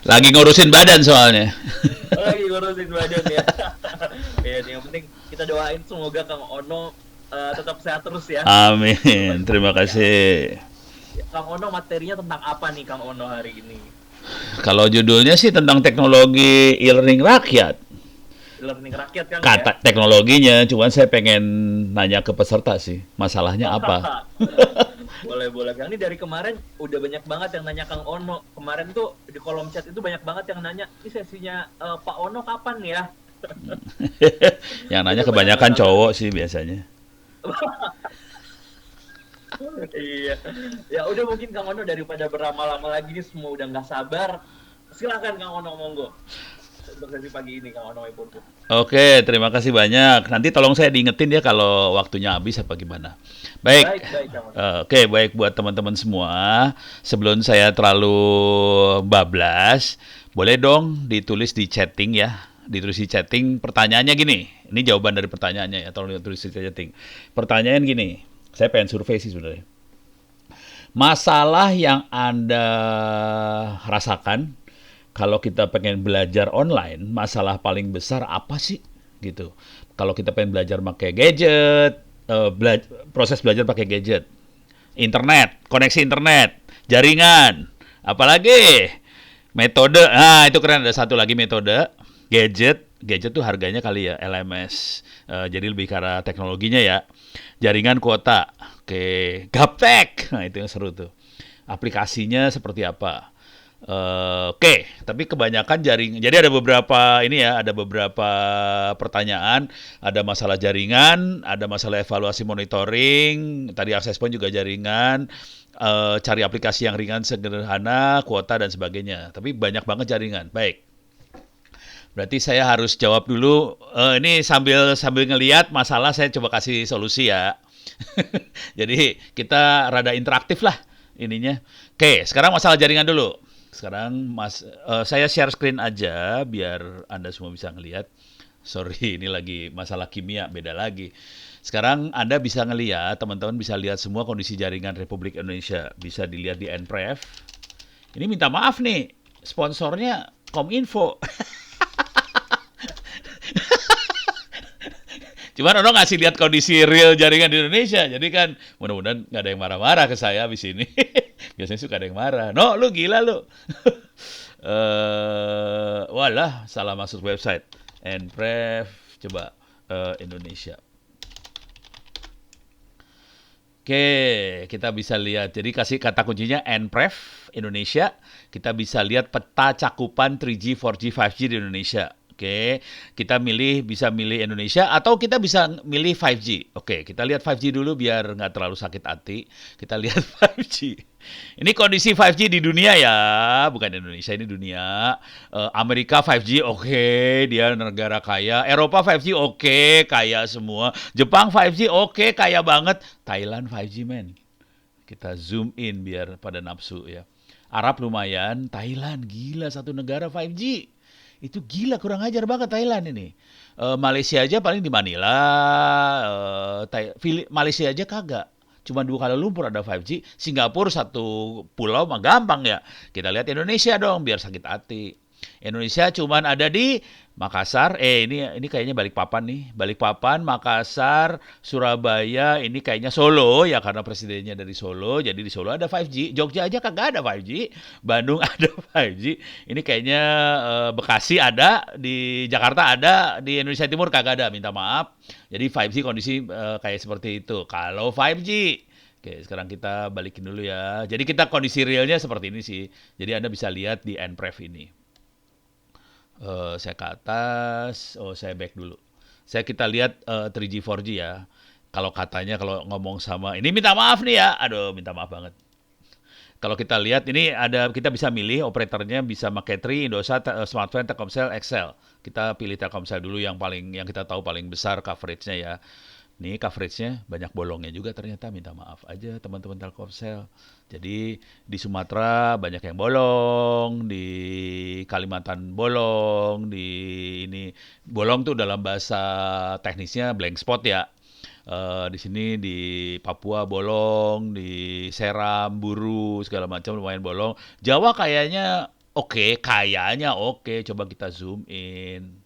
Lagi ngurusin badan soalnya. Oh, lagi ngurusin badan ya. Ya, yang penting kita doain semoga Kang Ono tetap sehat terus ya. Amin. Terima Ya, oke. kasih. Ya, Kang Ono materinya tentang apa nih Kang Ono hari ini? Kalau judulnya sih tentang teknologi e-learning rakyat. Learning rakyat Kang ya. Kata teknologinya, cuman saya pengen nanya ke peserta sih, masalahnya apa? Boleh boleh Kang. Ini dari kemarin udah banyak banget yang nanya Kang Ono. Kemarin tuh di kolom chat itu banyak banget yang nanya, ini sesinya Pak Ono kapan ya? Yang nanya Itu banyak kebanyakan banget. cowok sih biasanya. Iya. Ya udah mungkin Kang Ono daripada berlama-lama lagi nih semua udah nggak sabar. Silakan Kang Ono monggo untuk sesi pagi ini Kang Ono Ipurku. Oke, terima kasih banyak. Nanti tolong saya diingetin ya kalau waktunya habis apa gimana. Baik. Baik baik Kang Ono. Oke, baik buat teman-teman semua. Sebelum saya terlalu bablas, boleh dong ditulis di chatting ya. Ditulis di chatting pertanyaannya gini. Ini jawaban dari pertanyaannya ya, tolong ditulis di chatting. Pertanyaan gini. Saya pengen survei sih sebenarnya. Masalah yang Anda rasakan kalau kita pengen belajar online, masalah paling besar apa sih? Gitu. Kalau kita pengen belajar pakai gadget, proses belajar pakai gadget, internet, koneksi internet, jaringan, apalagi metode. Nah, itu keren, ada satu lagi metode gadget. Gadget tuh harganya kali ya LMS. Jadi lebih ke arah teknologinya ya. Jaringan kuota. Oke, gaptek. Nah, itu yang seru tuh. Aplikasinya seperti apa? Oke, tapi kebanyakan jaring. Jadi ada beberapa ini ya, ada beberapa pertanyaan. Ada masalah jaringan, ada masalah evaluasi monitoring. Tadi akses point juga jaringan. Cari aplikasi yang ringan, sederhana, kuota dan sebagainya. Tapi banyak banget jaringan. Baik. Berarti saya harus jawab dulu. Ini sambil sambil ngelihat masalah, saya coba kasih solusi ya. Jadi kita rada interaktif lah ininya. Oke, sekarang masalah jaringan dulu. Sekarang saya share screen aja biar Anda semua bisa ngelihat. Sorry, ini lagi masalah kimia, beda lagi. Sekarang Anda bisa ngelihat, teman-teman bisa lihat semua kondisi jaringan Republik Indonesia. Bisa dilihat di NPREF. Ini minta maaf nih, sponsornya Kominfo. Cuman orang ngasih lihat kondisi real jaringan di Indonesia. Jadi kan mudah-mudahan nggak ada yang marah-marah ke saya di sini. Biasanya suka ada yang marah. No, lu gila lu. Walah, salah masuk website. Nprev, coba Indonesia. Oke, kita bisa lihat. Jadi kasih kata kuncinya Nprev Indonesia. Kita bisa lihat peta cakupan 3G, 4G, 5G di Indonesia. Oke, kita bisa milih Indonesia atau kita bisa milih 5G. Oke, kita lihat 5G dulu biar nggak terlalu sakit hati. Kita lihat 5G. Ini kondisi 5G di dunia ya, bukan Indonesia, ini dunia. Amerika 5G oke, dia negara kaya. Eropa 5G oke, kaya semua. Jepang 5G oke, kaya banget. Thailand 5G men. Kita zoom in biar pada nafsu ya. Arab lumayan, Thailand gila satu negara 5G. Itu gila kurang ajar banget Thailand ini. Malaysia aja paling di Manila, Malaysia aja kagak. Cuma dua kali Lumpur ada 5G, Singapura satu pulau mah gampang ya. Kita lihat Indonesia dong biar sakit hati. Indonesia cuman ada di Makassar, ini kayaknya Balikpapan nih. Balikpapan, Makassar, Surabaya, ini kayaknya Solo ya karena presidennya dari Solo, jadi di Solo ada 5G. Jogja aja kagak ada 5G. Bandung ada 5G. Ini kayaknya Bekasi ada, di Jakarta ada, di Indonesia Timur kagak ada, minta maaf. Jadi 5G kondisi kayak seperti itu. Kalau 5G Oke, sekarang kita balikin dulu ya. Jadi kita kondisi realnya seperti ini sih. Jadi Anda bisa lihat di NPREF ini. Saya ke atas, saya back dulu. Kita lihat 3G 4G ya. Kalau katanya kalau ngomong sama ini minta maaf nih ya. Aduh, minta maaf banget. Kalau kita lihat ini ada kita bisa milih operatornya bisa pakai Tri, Indosat, Smartfren, Telkomsel, Excel. Kita pilih Telkomsel dulu yang kita tahu paling besar coveragenya ya. Nih coveragenya banyak bolongnya juga ternyata minta maaf aja teman-teman Telkomsel. Jadi di Sumatera banyak yang bolong, di Kalimantan bolong, di ini bolong tuh dalam bahasa teknisnya blank spot ya. Di sini di Papua bolong, di Seram, Buru segala macam lumayan bolong. Jawa kayaknya Oke, kayaknya oke. Coba kita zoom in.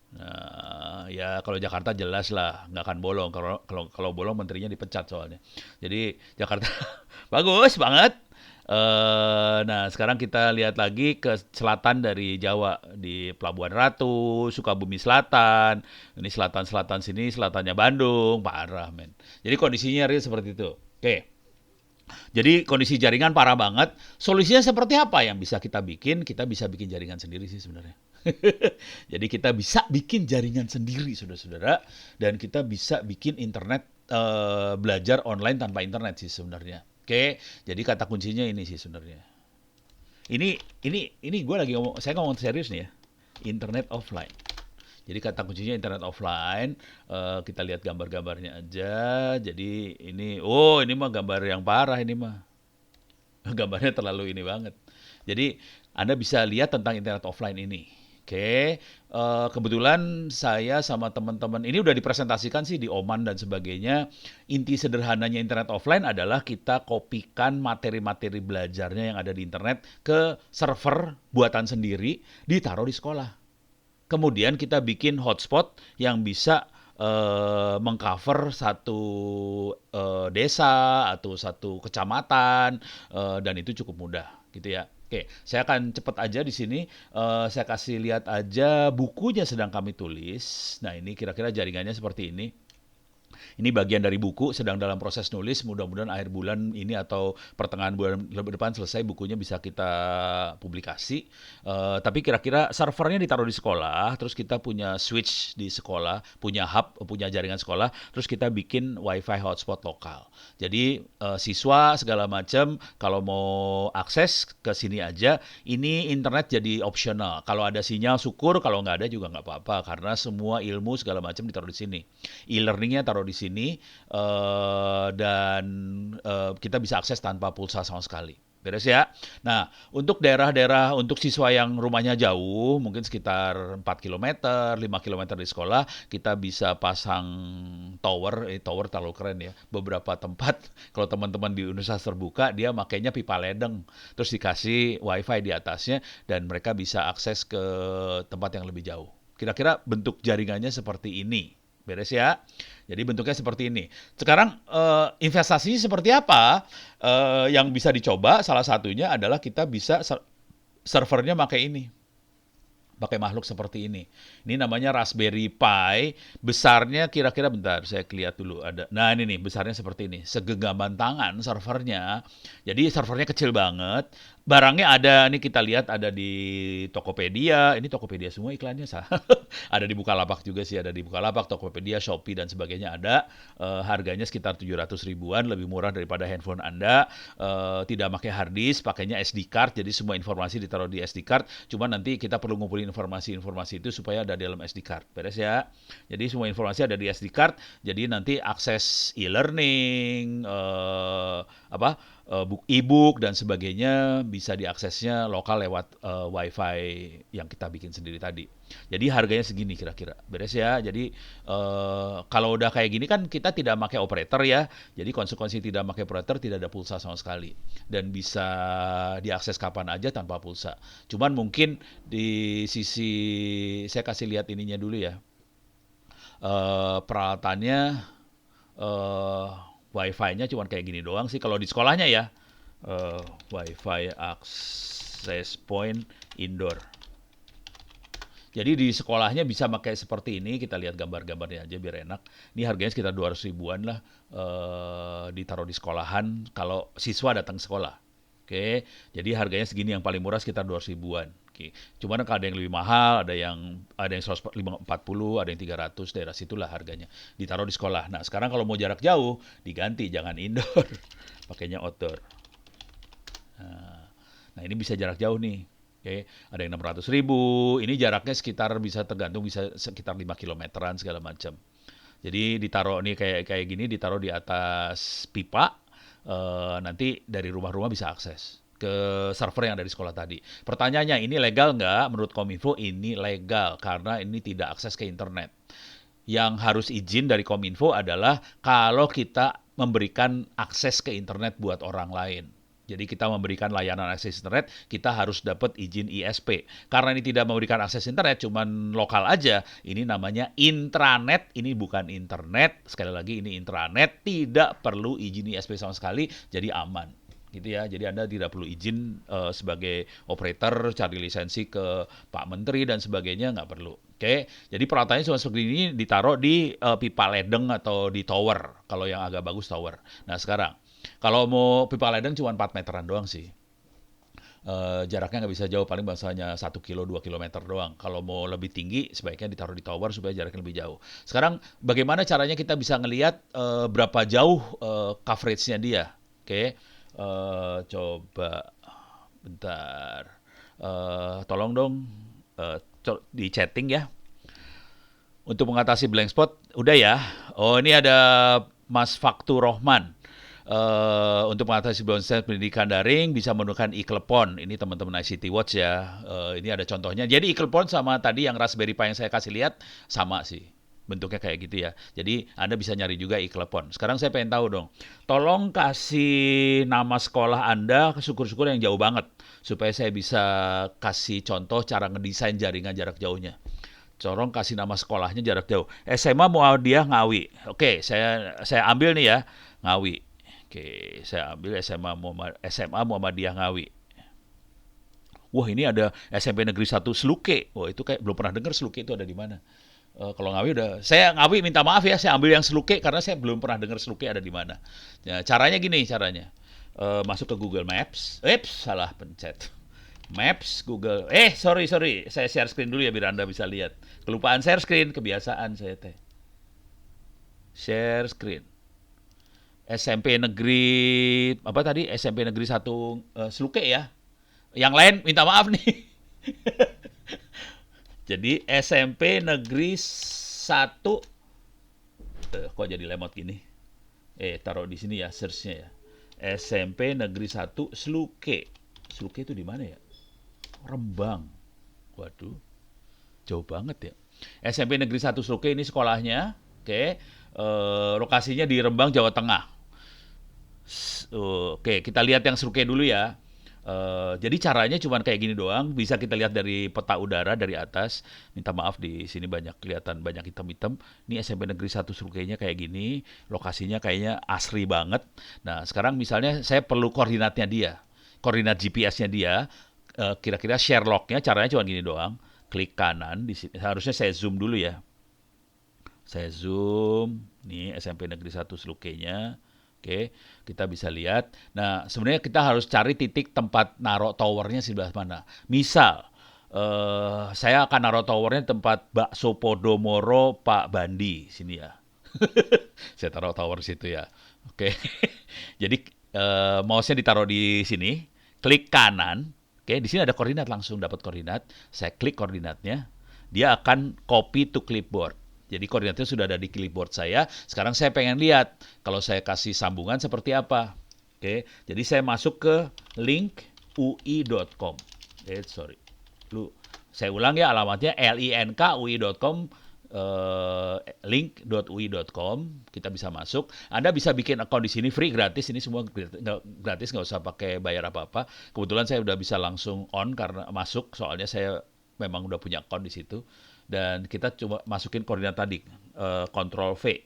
Nah, ya kalau Jakarta jelas lah nggak akan bolong. Kalau bolong menterinya dipecat soalnya. Jadi Jakarta bagus banget. Nah sekarang kita lihat lagi ke selatan dari Jawa di Pelabuhan Ratu, Sukabumi Selatan. Ini selatan-selatan sini, selatannya Bandung, parah men. Jadi kondisinya real seperti itu. Oke. Jadi kondisi jaringan parah banget. Solusinya seperti apa yang bisa kita bikin? Kita bisa bikin jaringan sendiri sih sebenarnya. Jadi kita bisa bikin jaringan sendiri, saudara-saudara, dan kita bisa bikin internet belajar online tanpa internet sih sebenarnya. Oke, jadi kata kuncinya ini sih sebenarnya. Ini ini gue lagi ngomong, saya ngomong serius nih ya. Internet offline. Jadi kata kuncinya internet offline. Kita lihat gambar-gambarnya aja. Jadi ini mah gambar yang parah ini mah. Gambarnya terlalu ini banget. Jadi Anda bisa lihat tentang internet offline ini. Oke, kebetulan saya sama teman-teman ini udah dipresentasikan sih di Oman dan sebagainya. Inti sederhananya internet offline adalah kita kopikan materi-materi belajarnya yang ada di internet ke server buatan sendiri, ditaruh di sekolah. Kemudian kita bikin hotspot yang bisa mengcover satu desa atau satu kecamatan, dan itu cukup mudah gitu ya. Oke, saya akan cepat aja di sini. Saya kasih lihat aja bukunya sedang kami tulis. Nah ini kira-kira jaringannya seperti ini. Ini bagian dari buku, sedang dalam proses nulis. Mudah-mudahan akhir bulan ini atau pertengahan bulan depan selesai bukunya bisa kita publikasi. Tapi kira-kira servernya ditaruh di sekolah, terus kita punya switch di sekolah, punya hub, punya jaringan sekolah, terus kita bikin wifi hotspot lokal. Jadi siswa segala macam kalau mau akses ke sini aja, ini internet jadi optional. Kalau ada sinyal syukur, kalau nggak ada juga nggak apa-apa karena semua ilmu segala macam ditaruh di sini. E-learningnya taruh di sini, dan kita bisa akses tanpa pulsa sama sekali. Beres ya. Nah, untuk daerah-daerah untuk siswa yang rumahnya jauh, mungkin sekitar 4 kilometer, 5 kilometer di sekolah, kita bisa pasang tower. Tower terlalu keren ya. Beberapa tempat, kalau teman-teman di universitas terbuka, dia makainya pipa ledeng. Terus dikasih wifi di atasnya, dan mereka bisa akses ke tempat yang lebih jauh. Kira-kira bentuk jaringannya seperti ini. Beres ya. Jadi bentuknya seperti ini. Sekarang investasinya seperti apa? Yang bisa dicoba salah satunya adalah kita bisa servernya pakai ini. Pakai makhluk seperti ini. Ini namanya Raspberry Pi. Besarnya kira-kira bentar, saya lihat dulu ada. Nah, ini nih, besarnya seperti ini. Segenggaman tangan servernya. Jadi servernya kecil banget. Barangnya ada, nih kita lihat ada di Tokopedia. Ini Tokopedia semua iklannya sah. Ada di Bukalapak juga sih, ada di Bukalapak, Tokopedia, Shopee dan sebagainya ada. Harganya sekitar 700 ribuan, lebih murah daripada handphone Anda. Tidak pakai hard disk, pakainya SD card. Jadi semua informasi ditaruh di SD card. Cuma nanti kita perlu ngumpulin informasi-informasi itu supaya ada di dalam SD card. Beres ya. Jadi semua informasi ada di SD card. Jadi nanti akses e-learning, e-book dan sebagainya bisa diaksesnya lokal lewat wifi yang kita bikin sendiri tadi. Jadi harganya segini kira-kira. Beres ya. Jadi kalau udah kayak gini kan kita tidak pakai operator ya. Jadi konsekuensi tidak pakai operator tidak ada pulsa sama sekali. Dan bisa diakses kapan aja tanpa pulsa. Cuman mungkin di sisi saya kasih lihat ininya dulu ya. Peralatannya wifi-nya cuma kayak gini doang sih kalau di sekolahnya ya. Wifi access point indoor. Jadi di sekolahnya bisa pakai seperti ini, kita lihat gambar-gambarnya aja biar enak. Ini harganya sekitar 200 ribuan lah, ditaruh di sekolahan kalau siswa datang sekolah. Oke, jadi harganya segini, yang paling murah sekitar 200 ribuan. Oke. Cuman ada yang lebih mahal, ada yang 140, ada yang 300, daerah situlah harganya. Ditaruh di sekolah. Nah, sekarang kalau mau jarak jauh, diganti jangan indoor, pakainya outdoor. Nah, ini bisa jarak jauh nih. Oke, ada yang 600 ribu. Ini jaraknya sekitar bisa tergantung bisa sekitar 5 kilometeran segala macam. Jadi ditaruh nih kayak kayak gini, ditaruh di atas pipa. Nanti dari rumah-rumah bisa akses ke server yang ada di sekolah tadi. Pertanyaannya, ini legal nggak? Menurut Kominfo ini legal karena ini tidak akses ke internet. Yang harus izin dari Kominfo adalah kalau kita memberikan akses ke internet buat orang lain. Jadi kita memberikan layanan akses internet, kita harus dapat izin ISP. Karena ini tidak memberikan akses internet, cuman lokal aja. Ini namanya intranet, ini bukan internet. Sekali lagi ini intranet, tidak perlu izin ISP sama sekali, jadi aman. Gitu ya. Jadi Anda tidak perlu izin sebagai operator, cari lisensi ke Pak Menteri dan sebagainya, nggak perlu. Oke, jadi perawatannya cuma seperti ini, ditaruh di pipa ledeng atau di tower, kalau yang agak bagus tower. Nah sekarang, kalau mau pipa ledeng cuma 4 meteran doang sih. Jaraknya nggak bisa jauh, paling bahasanya 1 kilo, 2 kilometer doang. Kalau mau lebih tinggi, sebaiknya ditaruh di tower supaya jaraknya lebih jauh. Sekarang, bagaimana caranya kita bisa ngelihat berapa jauh coverage-nya dia? Oke, coba bentar. Tolong dong di chatting ya. Untuk mengatasi blank spot, udah ya. Oh, ini ada Mas Faktu Rohman. Untuk mengatasi blank spot pendidikan daring bisa menggunakan iKlepon. Ini teman-teman ICT Watch ya. Ini ada contohnya. Jadi iKlepon sama tadi yang Raspberry Pi yang saya kasih lihat sama sih. Bentuknya kayak gitu ya. Jadi Anda bisa nyari juga iKlepon. Sekarang saya pengen tahu dong. Tolong kasih nama sekolah Anda, syukur-syukur yang jauh banget. Supaya saya bisa kasih contoh cara ngedesain jaringan jarak jauhnya. Corong kasih nama sekolahnya jarak jauh. SMA Muhammadiyah Ngawi. Oke, saya ambil nih ya, Ngawi. Oke, saya ambil SMA Muhammadiyah Ngawi. Wah, ini ada SMP Negeri 1 Sluke. Wah, itu kayak belum pernah dengar Sluke itu ada di mana. Kalau Ngawi udah, saya Ngawi minta maaf ya, saya ambil yang Sluke karena saya belum pernah dengar Sluke ada di mana. Ya, caranya gini caranya. Masuk ke Google Maps. Salah pencet. Maps, Google. Sorry. Saya share screen dulu ya biar Anda bisa lihat. Kelupaan share screen, kebiasaan saya teh. Share screen. SMP Negeri, apa tadi? SMP Negeri 1 Sluke ya. Yang lain minta maaf nih. Jadi SMP Negeri 1, kok jadi lemot gini? Taruh di sini ya, search-nya ya. SMP Negeri 1 Sluke. Sluke itu di mana ya? Rembang. Waduh, jauh banget ya. SMP Negeri 1 Sluke ini sekolahnya. Oke. Lokasinya di Rembang, Jawa Tengah. Oke, kita lihat yang Sluke dulu ya. Jadi caranya cuma kayak gini doang. Bisa kita lihat dari peta udara dari atas. Minta maaf di sini kelihatan banyak hitam-hitam. Ini SMP Negeri 1 Sluke-nya kayak gini. Lokasinya kayaknya asri banget. Nah, sekarang misalnya saya perlu koordinatnya dia. Koordinat GPS-nya dia. Kira-kira share log-nya caranya cuma gini doang. Klik kanan di sini. Harusnya saya zoom dulu ya. Saya zoom. Nih SMP Negeri 1 Sluke-nya. Oke, kita bisa lihat. Nah, sebenarnya kita harus cari titik tempat naruh towernya sebelah mana. Misal, saya akan naruh towernya tempat Bakso Podomoro Pak Bandi sini ya. Saya taruh tower situ ya. Oke, jadi mouse-nya ditaruh di sini, klik kanan. Oke, di sini ada koordinat, langsung dapat koordinat. Saya klik koordinatnya, dia akan copy to clipboard. Jadi koordinatnya sudah ada di clipboard saya. Sekarang saya pengen lihat kalau saya kasih sambungan seperti apa. Oke, jadi saya masuk ke link ui.com. Saya ulang ya, alamatnya linkui.com, link.ui.com. Kita bisa masuk. Anda bisa bikin account di sini free, gratis. Ini semua gratis, nggak usah pakai bayar apa-apa. Kebetulan saya udah bisa langsung on karena masuk, soalnya saya memang udah punya account di situ. Dan kita coba masukin koordinat tadi, Ctrl V,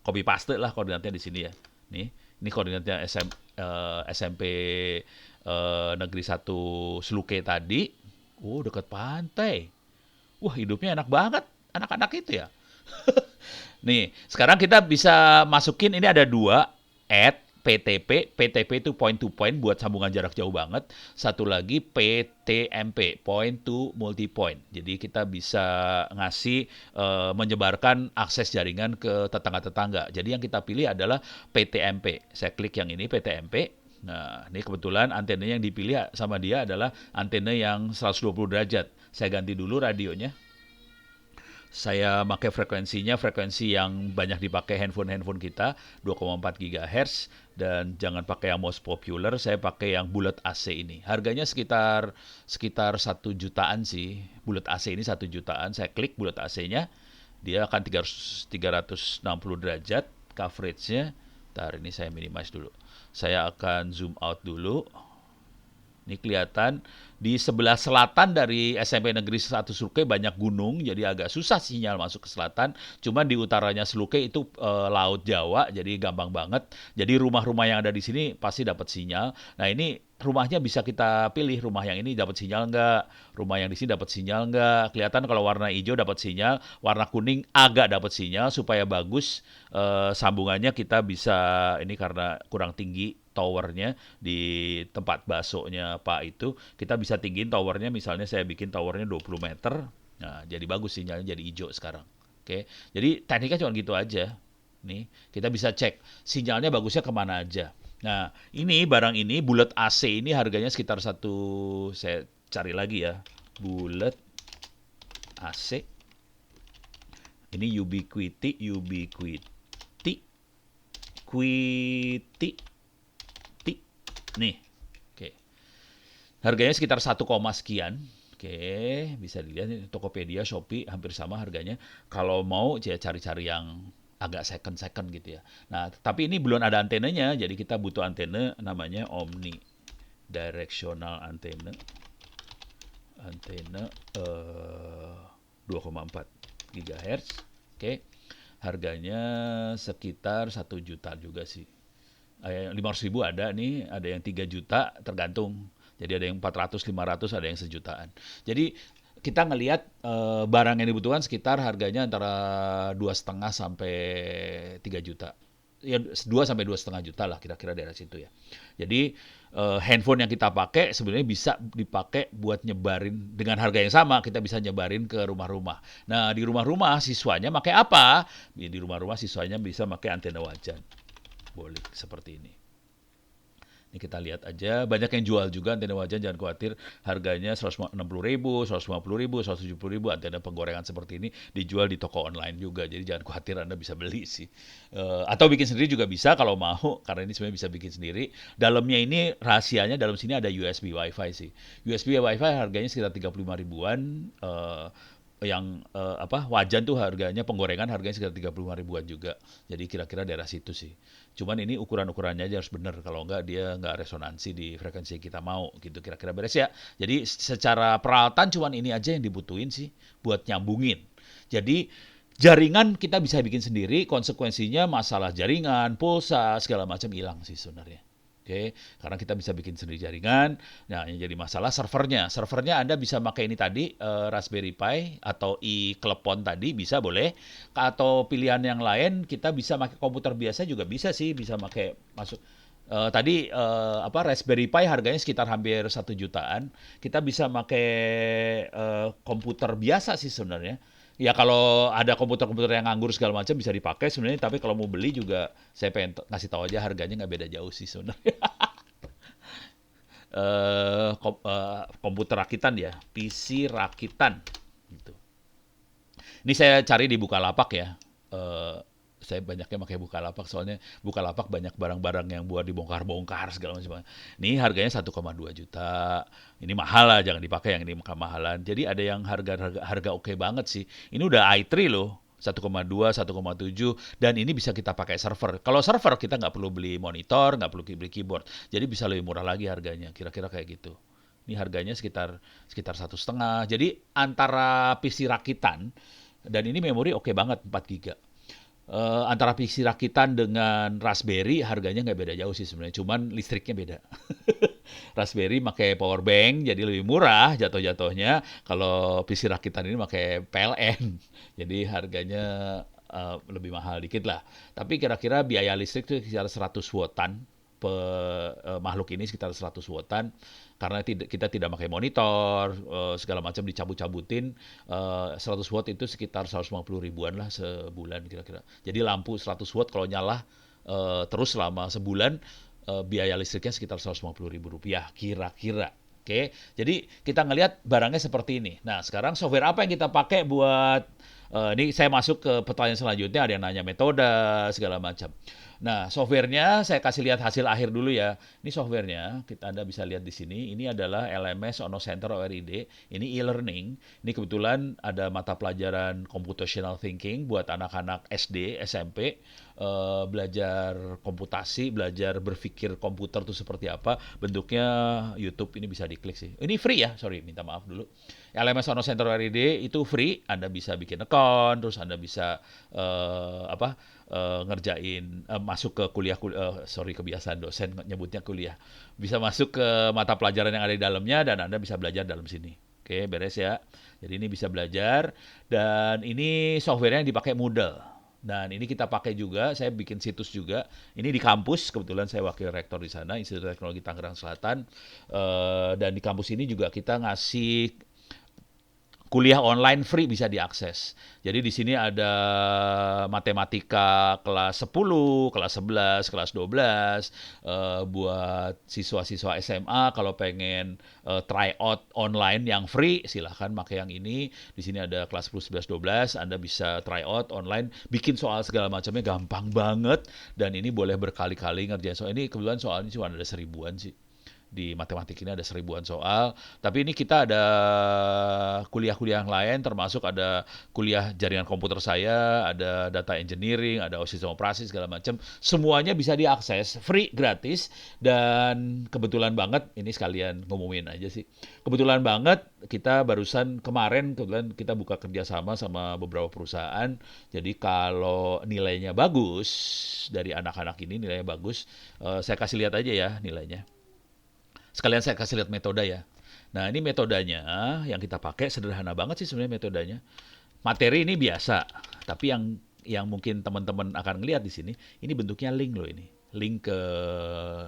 copy paste lah koordinatnya di sini ya. Ini koordinatnya SMP Negeri 1 Sluke tadi. Dekat pantai. Wah, hidupnya enak banget anak-anak itu ya. Nih, sekarang kita bisa masukin, ini ada 2, add PTP. PTP itu point to point buat sambungan jarak jauh banget. Satu lagi PTMP, point to multi point. Jadi kita bisa ngasih menyebarkan akses jaringan ke tetangga-tetangga. Jadi yang kita pilih adalah PTMP. Saya klik yang ini PTMP. Nah, ini kebetulan antenanya yang dipilih sama dia adalah antena yang 120 derajat. Saya ganti dulu radionya. Saya pakai frekuensi yang banyak dipakai handphone kita, 2,4 GHz, dan jangan pakai yang most popular, saya pakai yang bulat AC ini. Harganya sekitar 1 jutaan sih. Bulat AC ini 1 jutaan. Saya klik bulat AC-nya, dia akan 360 derajat coverage-nya. Bentar, ini saya minimize dulu. Saya akan zoom out dulu. Ini kelihatan di sebelah selatan dari SMP Negeri 1 Sluke banyak gunung, jadi agak susah sinyal masuk ke selatan. Cuman di utaranya Sluke itu Laut Jawa, jadi gampang banget. Jadi rumah-rumah yang ada di sini pasti dapat sinyal. Nah ini rumahnya bisa kita pilih, rumah yang ini dapat sinyal nggak, rumah yang di sini dapat sinyal nggak. Kelihatan kalau warna hijau dapat sinyal, warna kuning agak dapat sinyal supaya bagus sambungannya kita bisa, ini karena kurang tinggi towernya di tempat baksonya Pak itu, kita bisa tinggiin towernya, misalnya saya bikin towernya 20 meter, nah jadi bagus sinyalnya jadi hijau sekarang. Oke, jadi tekniknya cuma gitu aja. Nih, kita bisa cek sinyalnya bagusnya kemana aja. Nah, ini barang ini bulat AC ini harganya sekitar saya cari lagi ya, bulat AC. Ini Quity. Nih, oke. Harganya sekitar 1, sekian. Oke, bisa dilihat nih, Tokopedia, Shopee hampir sama harganya. Kalau mau ya cari-cari yang agak second gitu ya. Nah, tapi ini belum ada antenanya, jadi kita butuh antena namanya Omni Directional Antenna. Antena 2,4 GHz. Oke. Harganya sekitar 1 juta juga sih. 500.000 ada nih, ada yang 3 juta tergantung. Jadi ada yang 400, 500, ada yang sejutaan. Jadi kita ngelihat barang yang dibutuhkan sekitar harganya antara 2,5 sampai 3 juta. Ya 2 sampai 2,5 juta lah kira-kira daerah situ ya. Jadi handphone yang kita pakai sebenarnya bisa dipakai buat nyebarin dengan harga yang sama, kita bisa nyebarin ke rumah-rumah. Nah, di rumah-rumah siswanya pakai apa? Di rumah-rumah siswanya bisa pakai antena wajan. Boleh seperti ini. Ini kita lihat aja, banyak yang jual juga antena wajan, jangan khawatir. Harganya 160.000, 150.000, 170.000 antena penggorengan seperti ini dijual di toko online juga. Jadi jangan khawatir, Anda bisa beli sih. Atau bikin sendiri juga bisa kalau mau, karena ini sebenarnya bisa bikin sendiri. Dalamnya ini rahasianya, dalam sini ada USB Wi-Fi sih. USB Wi-Fi harganya sekitar 35 ribuan. Yang wajan tuh harganya, penggorengan harganya sekitar 35 ribuan juga. Jadi kira-kira daerah situ sih. Cuman ini ukuran-ukurannya aja harus benar, kalau enggak dia nggak resonansi di frekuensi yang kita mau gitu, kira-kira beres ya. Jadi secara peralatan cuman ini aja yang dibutuhin sih buat nyambungin. Jadi jaringan kita bisa bikin sendiri, konsekuensinya masalah jaringan, pulsa, segala macam hilang sih sebenarnya. Oke, karena kita bisa bikin sendiri jaringan. Nah, yang jadi masalah servernya. Servernya Anda bisa pakai ini tadi, Raspberry Pi atau iKlepon tadi, bisa boleh. Atau pilihan yang lain, kita bisa pakai komputer biasa juga bisa sih, bisa pakai masuk. Tadi Raspberry Pi harganya sekitar hampir 1 jutaan. Kita bisa pakai komputer biasa sih sebenarnya. Ya kalau ada komputer-komputer yang nganggur segala macam bisa dipakai sebenarnya, tapi kalau mau beli juga saya pengen ngasih tahu aja harganya nggak beda jauh sih sebenarnya. Komputer rakitan ya, PC rakitan gitu. Ini saya cari di Bukalapak ya. Saya banyaknya pakai Bukalapak, soalnya Bukalapak banyak barang-barang yang buat dibongkar-bongkar segala macam. Ini harganya 1,2 juta. Ini mahal lah, jangan dipakai yang ini kemahalan. Jadi ada yang harga oke banget sih. Ini udah i3 loh. 1,2, 1,7, dan ini bisa kita pakai server. Kalau server kita nggak perlu beli monitor, nggak perlu beli keyboard. Jadi bisa lebih murah lagi harganya, kira-kira kayak gitu. Ini harganya sekitar 1,5. Jadi antara PC rakitan dan ini memori oke banget 4 GB. Antara PC rakitan dengan Raspberry harganya nggak beda jauh sih sebenarnya, cuman listriknya beda. Raspberry pakai power bank jadi lebih murah jatuh-jatuhnya, kalau PC rakitan ini pakai PLN jadi harganya lebih mahal dikit lah. Tapi kira-kira biaya listrik itu sekitar 100 wattan. Makhluk ini sekitar 100 wattan, karena kita tidak pakai monitor, segala macam dicabut-cabutin. 100 watt itu sekitar 150 ribuan lah sebulan kira-kira. Jadi lampu 100 watt kalau nyala terus selama sebulan, biaya listriknya sekitar 150 ribu rupiah kira-kira. Oke, jadi kita ngelihat barangnya seperti ini. Nah, sekarang software apa yang kita pakai buat ini saya masuk ke pertanyaan selanjutnya, ada yang nanya metode segala macam. Nah, softwarenya saya kasih lihat hasil akhir dulu ya. Ini softwarenya, Anda bisa lihat di sini. Ini adalah LMS Ono Center ORID. Ini e-learning. Ini kebetulan ada mata pelajaran computational thinking buat anak-anak SD, SMP. belajar komputasi, belajar berpikir komputer itu seperti apa, bentuknya YouTube ini bisa diklik sih. Ini free ya, sorry, minta maaf dulu. LMS Ono Center RID itu free, Anda bisa bikin account, terus Anda bisa ngerjain masuk ke sorry kebiasaan dosen nyebutnya kuliah. Bisa masuk ke mata pelajaran yang ada di dalamnya dan Anda bisa belajar dalam sini. Oke, beres ya. Jadi ini bisa belajar dan ini softwarenya yang dipakai Moodle. Dan ini kita pakai juga, saya bikin situs juga. Ini di kampus, kebetulan saya wakil rektor di sana, Institut Teknologi Tangerang Selatan. Dan di kampus ini juga kita ngasih kuliah online free bisa diakses. Jadi di sini ada matematika kelas 10, kelas 11, kelas 12 buat siswa-siswa SMA kalau pengen try out online yang free silahkan pakai yang ini. Di sini ada kelas 10, 11, 12, Anda bisa try out online, bikin soal segala macamnya gampang banget dan ini boleh berkali-kali ngerjain soal. Ini kebetulan soalnya cuma ada 1000-an sih. Di matematik ini ada 1000-an soal, tapi ini kita ada kuliah-kuliah yang lain, termasuk ada kuliah jaringan komputer saya, ada data engineering, ada sistem operasi segala macam. Semuanya bisa diakses free, gratis, dan kebetulan banget ini sekalian ngumumin aja sih. Kebetulan banget kita barusan kemarin kebetulan kita buka kerjasama sama beberapa perusahaan. Jadi kalau nilainya bagus dari anak-anak ini nilainya bagus, saya kasih lihat aja ya nilainya. Sekalian saya kasih lihat metode ya. Nah, ini metodenya yang kita pakai sederhana banget sih sebenarnya metodenya. Materi ini biasa, tapi yang mungkin teman-teman akan ngelihat di sini, ini bentuknya link loh ini. Link ke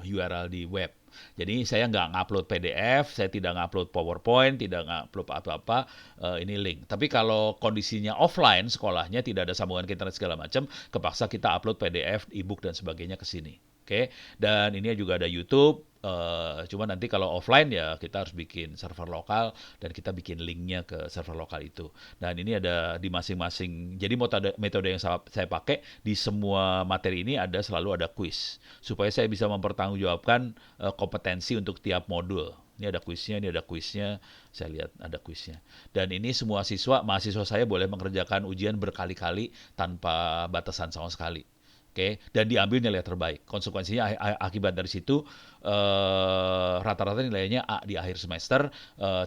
URL di web. Jadi saya nggak ngupload PDF, saya tidak ngupload PowerPoint, tidak ngupload apa-apa, ini link. Tapi kalau kondisinya offline sekolahnya tidak ada sambungan ke internet segala macam, kepaksa kita upload PDF, e-book dan sebagainya ke sini. Oke, dan ini juga ada YouTube. Cuma nanti kalau offline ya kita harus bikin server lokal dan kita bikin linknya ke server lokal itu. Dan ini ada di masing-masing. Jadi metode yang saya pakai di semua materi ini selalu ada quiz supaya saya bisa mempertanggungjawabkan kompetensi untuk tiap modul. Ini ada kuisnya, ini ada kuisnya. Saya lihat ada kuisnya. Dan ini semua mahasiswa saya boleh mengerjakan ujian berkali-kali tanpa batasan sama sekali. Oke, dan diambil nilai terbaik. Konsekuensinya akibat dari situ rata-rata nilainya A di akhir semester,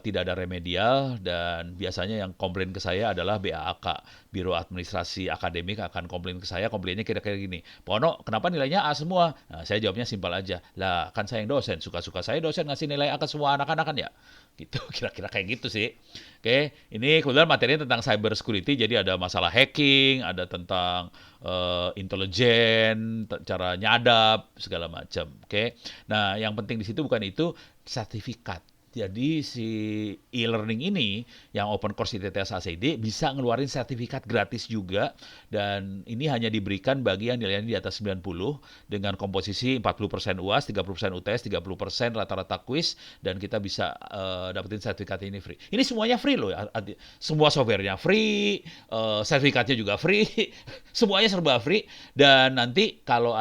tidak ada remedial dan biasanya yang komplain ke saya adalah BAAK, Biro Administrasi Akademik akan komplain ke saya, komplainnya kira-kira gini, Pak Ono, kenapa nilainya A semua? Nah, saya jawabnya simpel aja, lah kan saya yang dosen, suka-suka saya dosen ngasih nilai A ke semua anak-anak kan ya? Gitu, kira-kira kayak gitu sih. Oke, ini kebetulan materinya tentang cyber security, jadi ada masalah hacking, ada tentang intelijen, cara nyadap, segala macam. Oke, nah yang penting di situ bukan itu, sertifikat. Jadi si e-learning ini yang open course ITTS ACD bisa ngeluarin sertifikat gratis juga dan ini hanya diberikan bagi yang nilainya di atas 90 dengan komposisi 40% UAS, 30% UTS, 30% rata-rata kuis dan kita bisa dapetin sertifikat ini free. Ini semuanya free loh ya. Semua softwarenya free, sertifikatnya juga free, semuanya serba free dan nanti kalau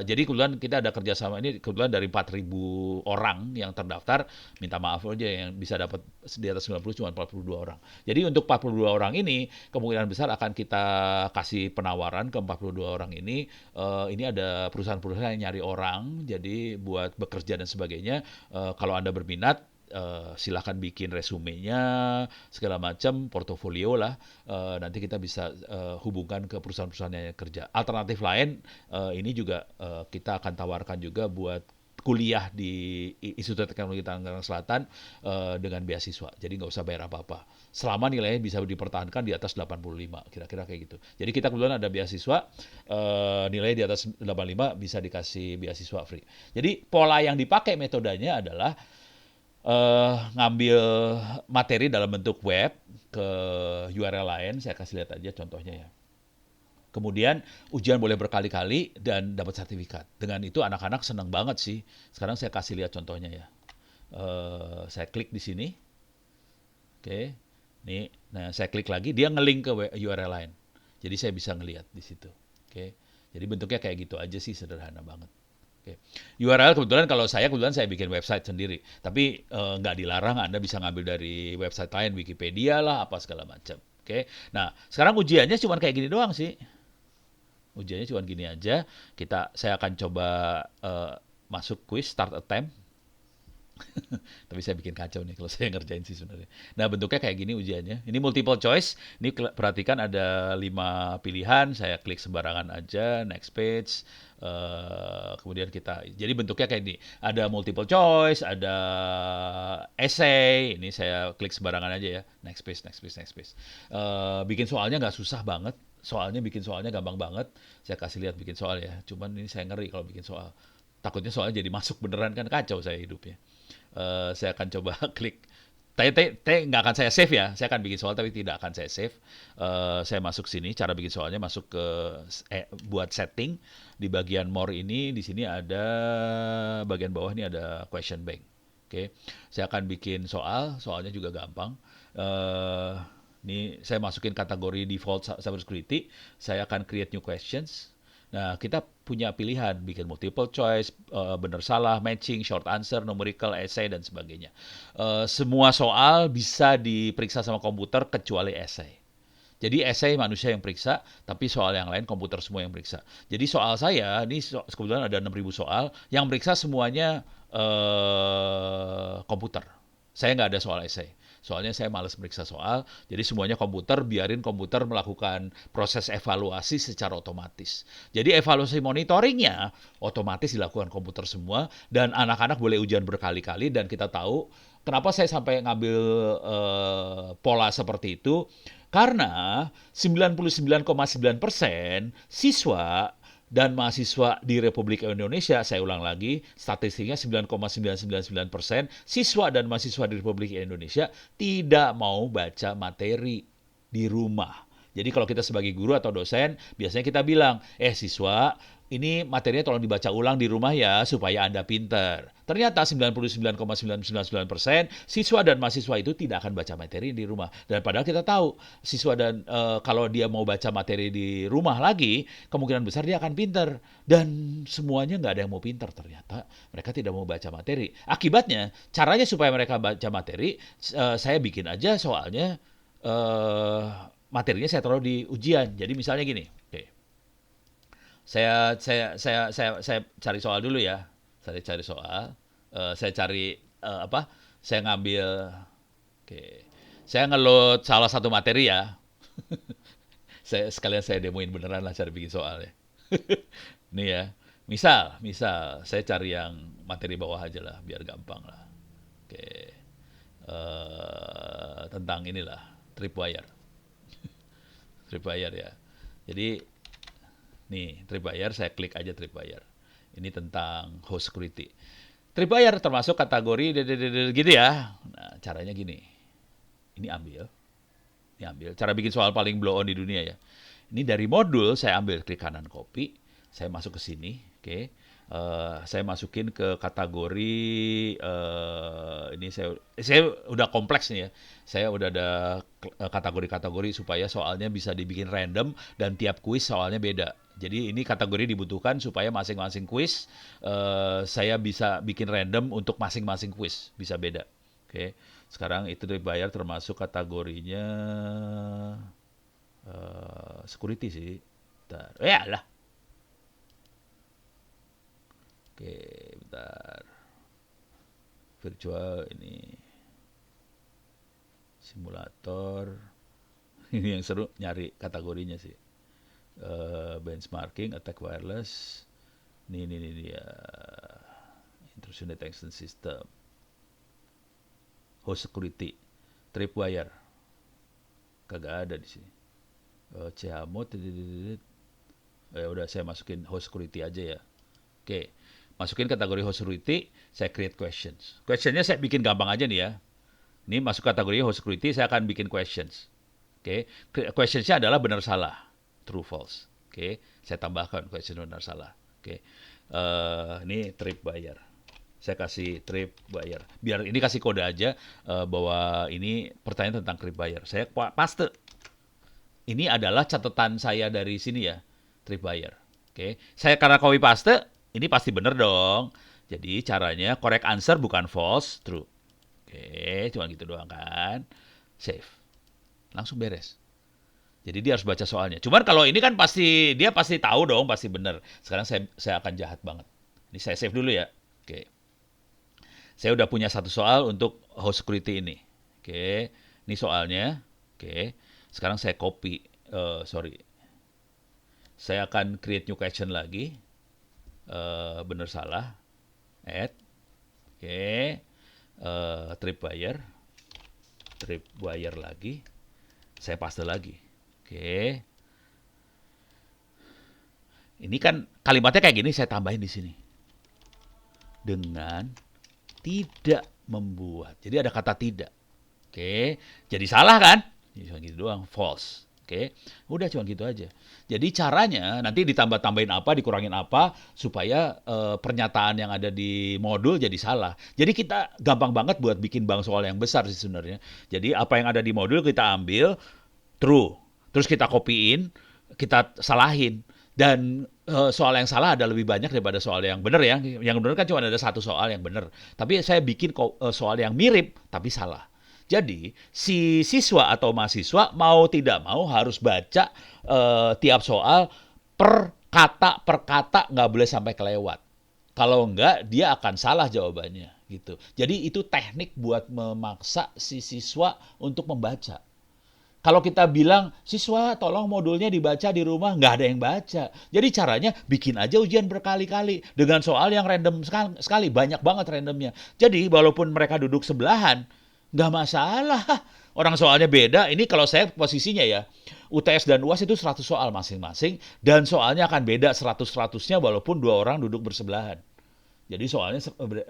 jadi kebetulan kita ada kerjasama ini kebetulan dari 4.000 orang yang terdaftar, minta maaf aja yang bisa dapat di atas 90 cuma 42 orang. Jadi untuk 42 orang ini kemungkinan besar akan kita kasih penawaran ke 42 orang ini. Ini ada perusahaan-perusahaan yang nyari orang, jadi buat bekerja dan sebagainya. Kalau Anda berminat, silahkan bikin resumenya, segala macam, portofolio lah. Nanti kita bisa hubungkan ke perusahaan-perusahaan yang kerja. Alternatif lain, ini juga kita akan tawarkan juga buat kuliah di Institut Teknologi Tangerang Selatan dengan beasiswa. Jadi nggak usah bayar apa-apa. Selama nilainya bisa dipertahankan di atas 85, kira-kira kayak gitu. Jadi kita kebetulan ada beasiswa, nilai di atas 85 bisa dikasih beasiswa free. Jadi pola yang dipakai metodenya adalah ngambil materi dalam bentuk web ke URL lain. Saya kasih lihat aja contohnya ya. Kemudian ujian boleh berkali-kali dan dapat sertifikat. Dengan itu anak-anak senang banget sih. Sekarang saya kasih lihat contohnya ya. Saya klik di sini. Oke. Nih, nah saya klik lagi, dia ngelink ke URL lain. Jadi saya bisa ngelihat di situ. Oke. Jadi bentuknya kayak gitu aja sih, sederhana banget. Oke. URL kebetulan saya bikin website sendiri. Tapi nggak dilarang Anda bisa ngambil dari website lain, Wikipedia lah, apa segala macam. Oke. Nah, sekarang ujiannya cuma kayak gini doang sih. Ujiannya cuma gini aja. Saya akan coba masuk quiz start attempt. Tapi saya bikin kacau nih kalau saya ngerjain sih sebenarnya. Nah, bentuknya kayak gini ujiannya. Ini multiple choice. Ini perhatikan ada 5 pilihan. Saya klik sembarangan aja, next page. Kemudian jadi bentuknya kayak ini. Ada multiple choice, ada essay. Ini saya klik sembarangan aja ya. Next page, next page, next page. Bikin soalnya nggak susah banget. Bikin soalnya gampang banget. Saya kasih lihat bikin soal ya. Cuman ini saya ngeri kalau bikin soal. Takutnya soalnya jadi masuk beneran kan kacau saya hidupnya. Saya akan coba klik. Nggak akan saya save ya. Saya akan bikin soal tapi tidak akan saya save. Saya masuk sini. Cara bikin soalnya masuk ke buat setting di bagian more ini. Di sini ada bagian bawah ini ada question bank. Oke, saya akan bikin soal. Soalnya juga gampang. Ini saya masukin kategori default cybersecurity. Saya akan create new questions. Nah, kita punya pilihan bikin multiple choice, benar salah, matching, short answer, numerical, essay, dan sebagainya. Semua soal bisa diperiksa sama komputer kecuali essay. Jadi essay manusia yang periksa, tapi soal yang lain komputer semua yang periksa. Jadi soal saya, ini kebetulan ada 6.000 soal, yang periksa semuanya komputer. Saya nggak ada soal essay. Soalnya saya males meriksa soal, jadi semuanya komputer, biarin komputer melakukan proses evaluasi secara otomatis. Jadi evaluasi monitoringnya otomatis dilakukan komputer semua, dan anak-anak boleh ujian berkali-kali, dan kita tahu kenapa saya sampai ngambil pola seperti itu, karena 99,9% siswa dan mahasiswa di Republik Indonesia, saya ulang lagi, statistiknya 9,999% siswa dan mahasiswa di Republik Indonesia tidak mau baca materi di rumah. Jadi kalau kita sebagai guru atau dosen, biasanya kita bilang, siswa, ini materinya tolong dibaca ulang di rumah ya, supaya Anda pinter. Ternyata 99,999% siswa dan mahasiswa itu tidak akan baca materi di rumah. Dan padahal kita tahu, siswa dan kalau dia mau baca materi di rumah lagi, kemungkinan besar dia akan pinter. Dan semuanya nggak ada yang mau pinter ternyata. Mereka tidak mau baca materi. Akibatnya, caranya supaya mereka baca materi, saya bikin aja soalnya, materinya saya taruh di ujian. Jadi misalnya gini, oke. Saya cari soal dulu ya. Saya cari soal. Saya cari apa? Saya ngambil. Oke. Saya ngeload salah satu materi ya. Saya demoin beneran lah cara bikin soal ya. Nih ya. Misal saya cari yang materi bawah aja lah biar gampang lah. Oke. Tentang inilah tripwire. Tripwire ya. Jadi nih tripwire, saya klik aja tripwire. Ini tentang host security. Tripwire termasuk kategori gitu ya. Nah, caranya gini. Ini ambil. Cara bikin soal paling blow on di dunia ya. Ini dari modul saya ambil, klik kanan copy, saya masuk ke sini, oke. Saya masukin ke kategori ini saya udah kompleks nih ya. Saya udah ada kategori-kategori supaya soalnya bisa dibikin random dan tiap kuis soalnya beda. Jadi ini kategori dibutuhkan supaya masing-masing kuis saya bisa bikin random untuk masing-masing kuis, bisa beda. Oke. Sekarang itu dibayar termasuk kategorinya security sih. Bentar. Ya lah. Oke, bentar. Virtual ini simulator. Ini yang seru nyari kategorinya sih. Benchmarking, attack wireless. Ini dia. Intrusion detection system. Host security. Tripwire. Kagak ada di sini. CHMOD. Ya udah saya masukin host security aja ya. Oke. Masukin kategori host security, saya create questions. Questionnya saya bikin gampang aja nih ya. Ini masuk kategori host security, saya akan bikin questions. Oke. Questionsnya adalah benar salah, true false. Oke. Saya tambahkan question benar salah. Oke. Ini tripwire. Saya kasih tripwire. Biar ini kasih kode aja bahwa ini pertanyaan tentang tripwire. Saya paste. Ini adalah catatan saya dari sini ya, tripwire. Oke. Saya karena copy paste, ini pasti benar dong. Jadi caranya correct answer bukan false, true. Oke, cuma gitu doang kan. Save. Langsung beres. Jadi dia harus baca soalnya. Cuman kalau ini kan pasti dia pasti tahu dong, pasti benar. Sekarang saya akan jahat banget. Ini saya save dulu ya. Oke. Saya udah punya satu soal untuk host security ini. Oke. Ini soalnya. Oke. Sekarang saya copy. Sorry. Saya akan create new question lagi. Bener salah. Add. Oke. Tripwire. Tripwire lagi. Saya paste lagi. Oke. Ini kan kalimatnya kayak gini saya tambahin di sini. Dengan tidak membuat. Jadi ada kata tidak. Oke. Jadi salah kan? Cuma gitu doang. False. Oke. Udah cuma gitu aja. Jadi caranya nanti ditambah-tambahin apa, dikurangin apa supaya pernyataan yang ada di modul jadi salah. Jadi kita gampang banget buat bikin bank soal yang besar sih sebenarnya. Jadi apa yang ada di modul kita ambil true. Terus kita copyin, kita salahin. Dan soal yang salah ada lebih banyak daripada soal yang benar ya. Yang benar kan cuma ada satu soal yang benar. Tapi saya bikin soal yang mirip tapi salah. Jadi si siswa atau mahasiswa mau tidak mau harus baca tiap soal per kata nggak boleh sampai kelewat. Kalau enggak dia akan salah jawabannya gitu. Jadi itu teknik buat memaksa si siswa untuk membaca. Kalau kita bilang, siswa tolong modulnya dibaca di rumah, nggak ada yang baca. Jadi caranya bikin aja ujian berkali-kali dengan soal yang random sekali, banyak banget randomnya. Jadi walaupun mereka duduk sebelahan, nggak masalah. Orang soalnya beda, ini kalau saya posisinya ya, UTS dan UAS itu 100 soal masing-masing, dan soalnya akan beda 100-100-nya walaupun dua orang duduk bersebelahan. Jadi soalnya,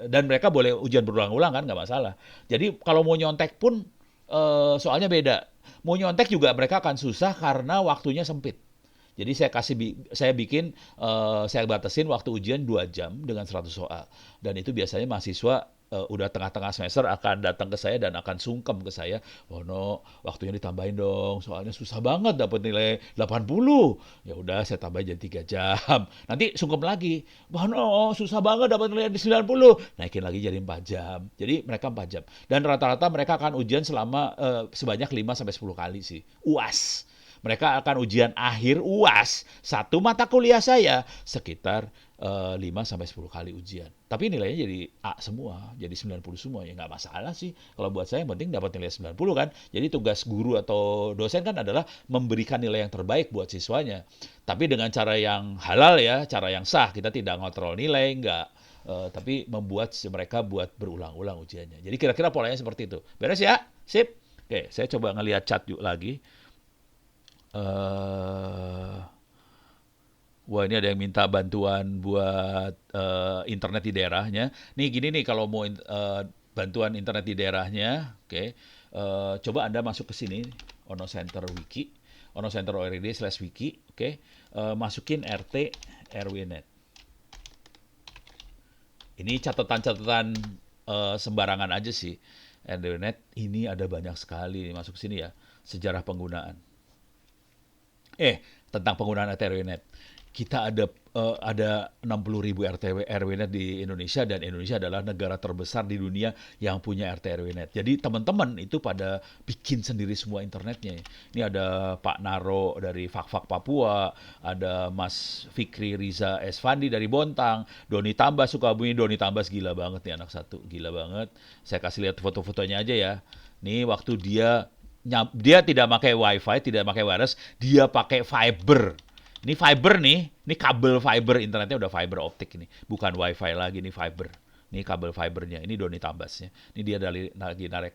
dan mereka boleh ujian berulang-ulang kan, nggak masalah. Jadi kalau mau nyontek pun soalnya beda. Mau nyontek juga mereka akan susah karena waktunya sempit. Jadi saya bikin saya batasin waktu ujian 2 jam dengan 100 soal. Dan itu biasanya mahasiswa udah tengah-tengah semester akan datang ke saya dan akan sungkem ke saya, "Oh no, waktunya ditambahin dong. Soalnya susah banget dapat nilai 80." Ya udah saya tambahin jadi 3 jam. Nanti sungkem lagi. "Wah no, susah banget dapat nilai 90." Naikin lagi jadi 4 jam. Jadi mereka 4 jam. Dan rata-rata mereka akan ujian selama sebanyak 5 sampai 10 kali sih. UAS. Mereka akan ujian akhir UAS, satu mata kuliah saya sekitar 5 sampai 10 kali ujian. Tapi nilainya jadi A semua, jadi 90 semua. Ya nggak masalah sih. Kalau buat saya yang penting dapat nilai 90 kan. Jadi tugas guru atau dosen kan adalah memberikan nilai yang terbaik buat siswanya. Tapi dengan cara yang halal ya, cara yang sah. Kita tidak ngontrol nilai, nggak. Tapi membuat mereka buat berulang-ulang ujiannya. Jadi kira-kira polanya seperti itu. Beres ya? Sip. Oke, saya coba ngelihat chat yuk lagi. Wah ini ada yang minta bantuan buat internet di daerahnya. Nih gini nih kalau mau bantuan internet di daerahnya, oke, coba Anda masuk ke sini, Ono Center Wiki, onocenter.org/wiki, oke, masukin RT RWNet. Ini catatan-catatan sembarangan aja sih. RWNet ini ada banyak sekali, masuk sini ya, sejarah penggunaan. Tentang penggunaan RWNet. Kita ada 60.000 RWNet di Indonesia dan Indonesia adalah negara terbesar di dunia yang punya RT RWNet. Jadi teman-teman itu pada bikin sendiri semua internetnya. Ini ada Pak Naro dari Fak-Fak Papua, ada Mas Fikri Riza Esfandi dari Bontang, Doni Tambas Sukabumi. Doni Tambas gila banget nih anak satu, gila banget. Saya kasih lihat foto-fotonya aja ya. Nih waktu dia tidak pakai wifi, tidak pakai wireless, dia pakai fiber. Ini fiber nih, ini kabel fiber, internetnya udah fiber optik ini, bukan wifi lagi, ini fiber. Ini kabel fibernya, ini Doni Tambasnya. Ini dia lagi narik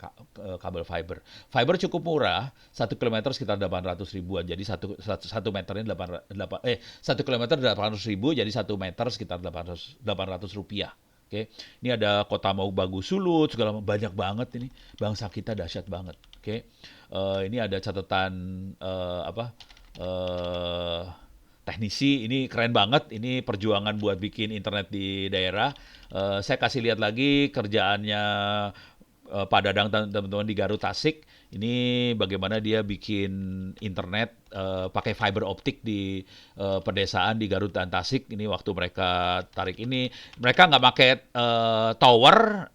kabel fiber. Fiber cukup murah, 1 kilometer sekitar 800 ribuan, jadi 1 meternya 1 kilometer 800 ribu, jadi 1 meter sekitar 800 rupiah. Oke, ini ada Kota Mau Bagus Sulut, segala banyak banget ini. Bangsa kita dahsyat banget. Oke, ini ada catatan teknisi. Ini keren banget. Ini perjuangan buat bikin internet di daerah. Saya kasih lihat lagi kerjaannya Pak Dadang teman-teman di Garut Tasik. Ini bagaimana dia bikin internet pakai fiber optik di pedesaan di Garut dan Tasik. Ini waktu mereka tarik ini, mereka nggak pakai tower,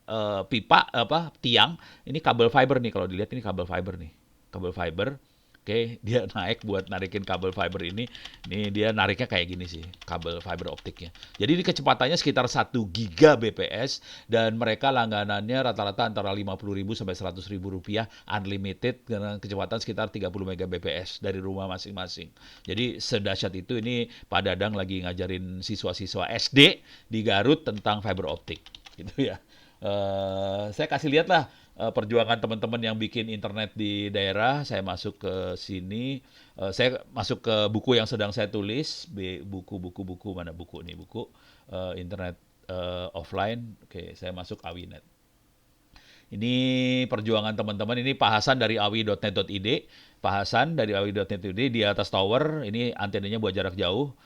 pipa, tiang. Ini kabel fiber nih, kalau dilihat ini kabel fiber nih. Kabel fiber. Oke, dia naik buat narikin kabel fiber ini. Ini dia nariknya kayak gini sih, kabel fiber optiknya. Jadi ini kecepatannya sekitar 1 Gbps dan mereka langganannya rata-rata antara 50.000 sampai 100.000 rupiah unlimited dengan kecepatan sekitar 30 Mbps dari rumah masing-masing. Jadi sedahsyat itu ini Pak Dadang lagi ngajarin siswa-siswa SD di Garut tentang fiber optik gitu ya. Saya kasih lihat lah perjuangan teman-teman yang bikin internet di daerah. Saya masuk ke sini, saya masuk ke buku yang sedang saya tulis, buku mana buku nih buku internet offline. Oke, saya masuk Awinet. Ini perjuangan teman-teman. Ini Pak Hasan dari awi.net.id. Pak Hasan dari awi.net.id di atas tower. Ini antenanya buat jarak jauh.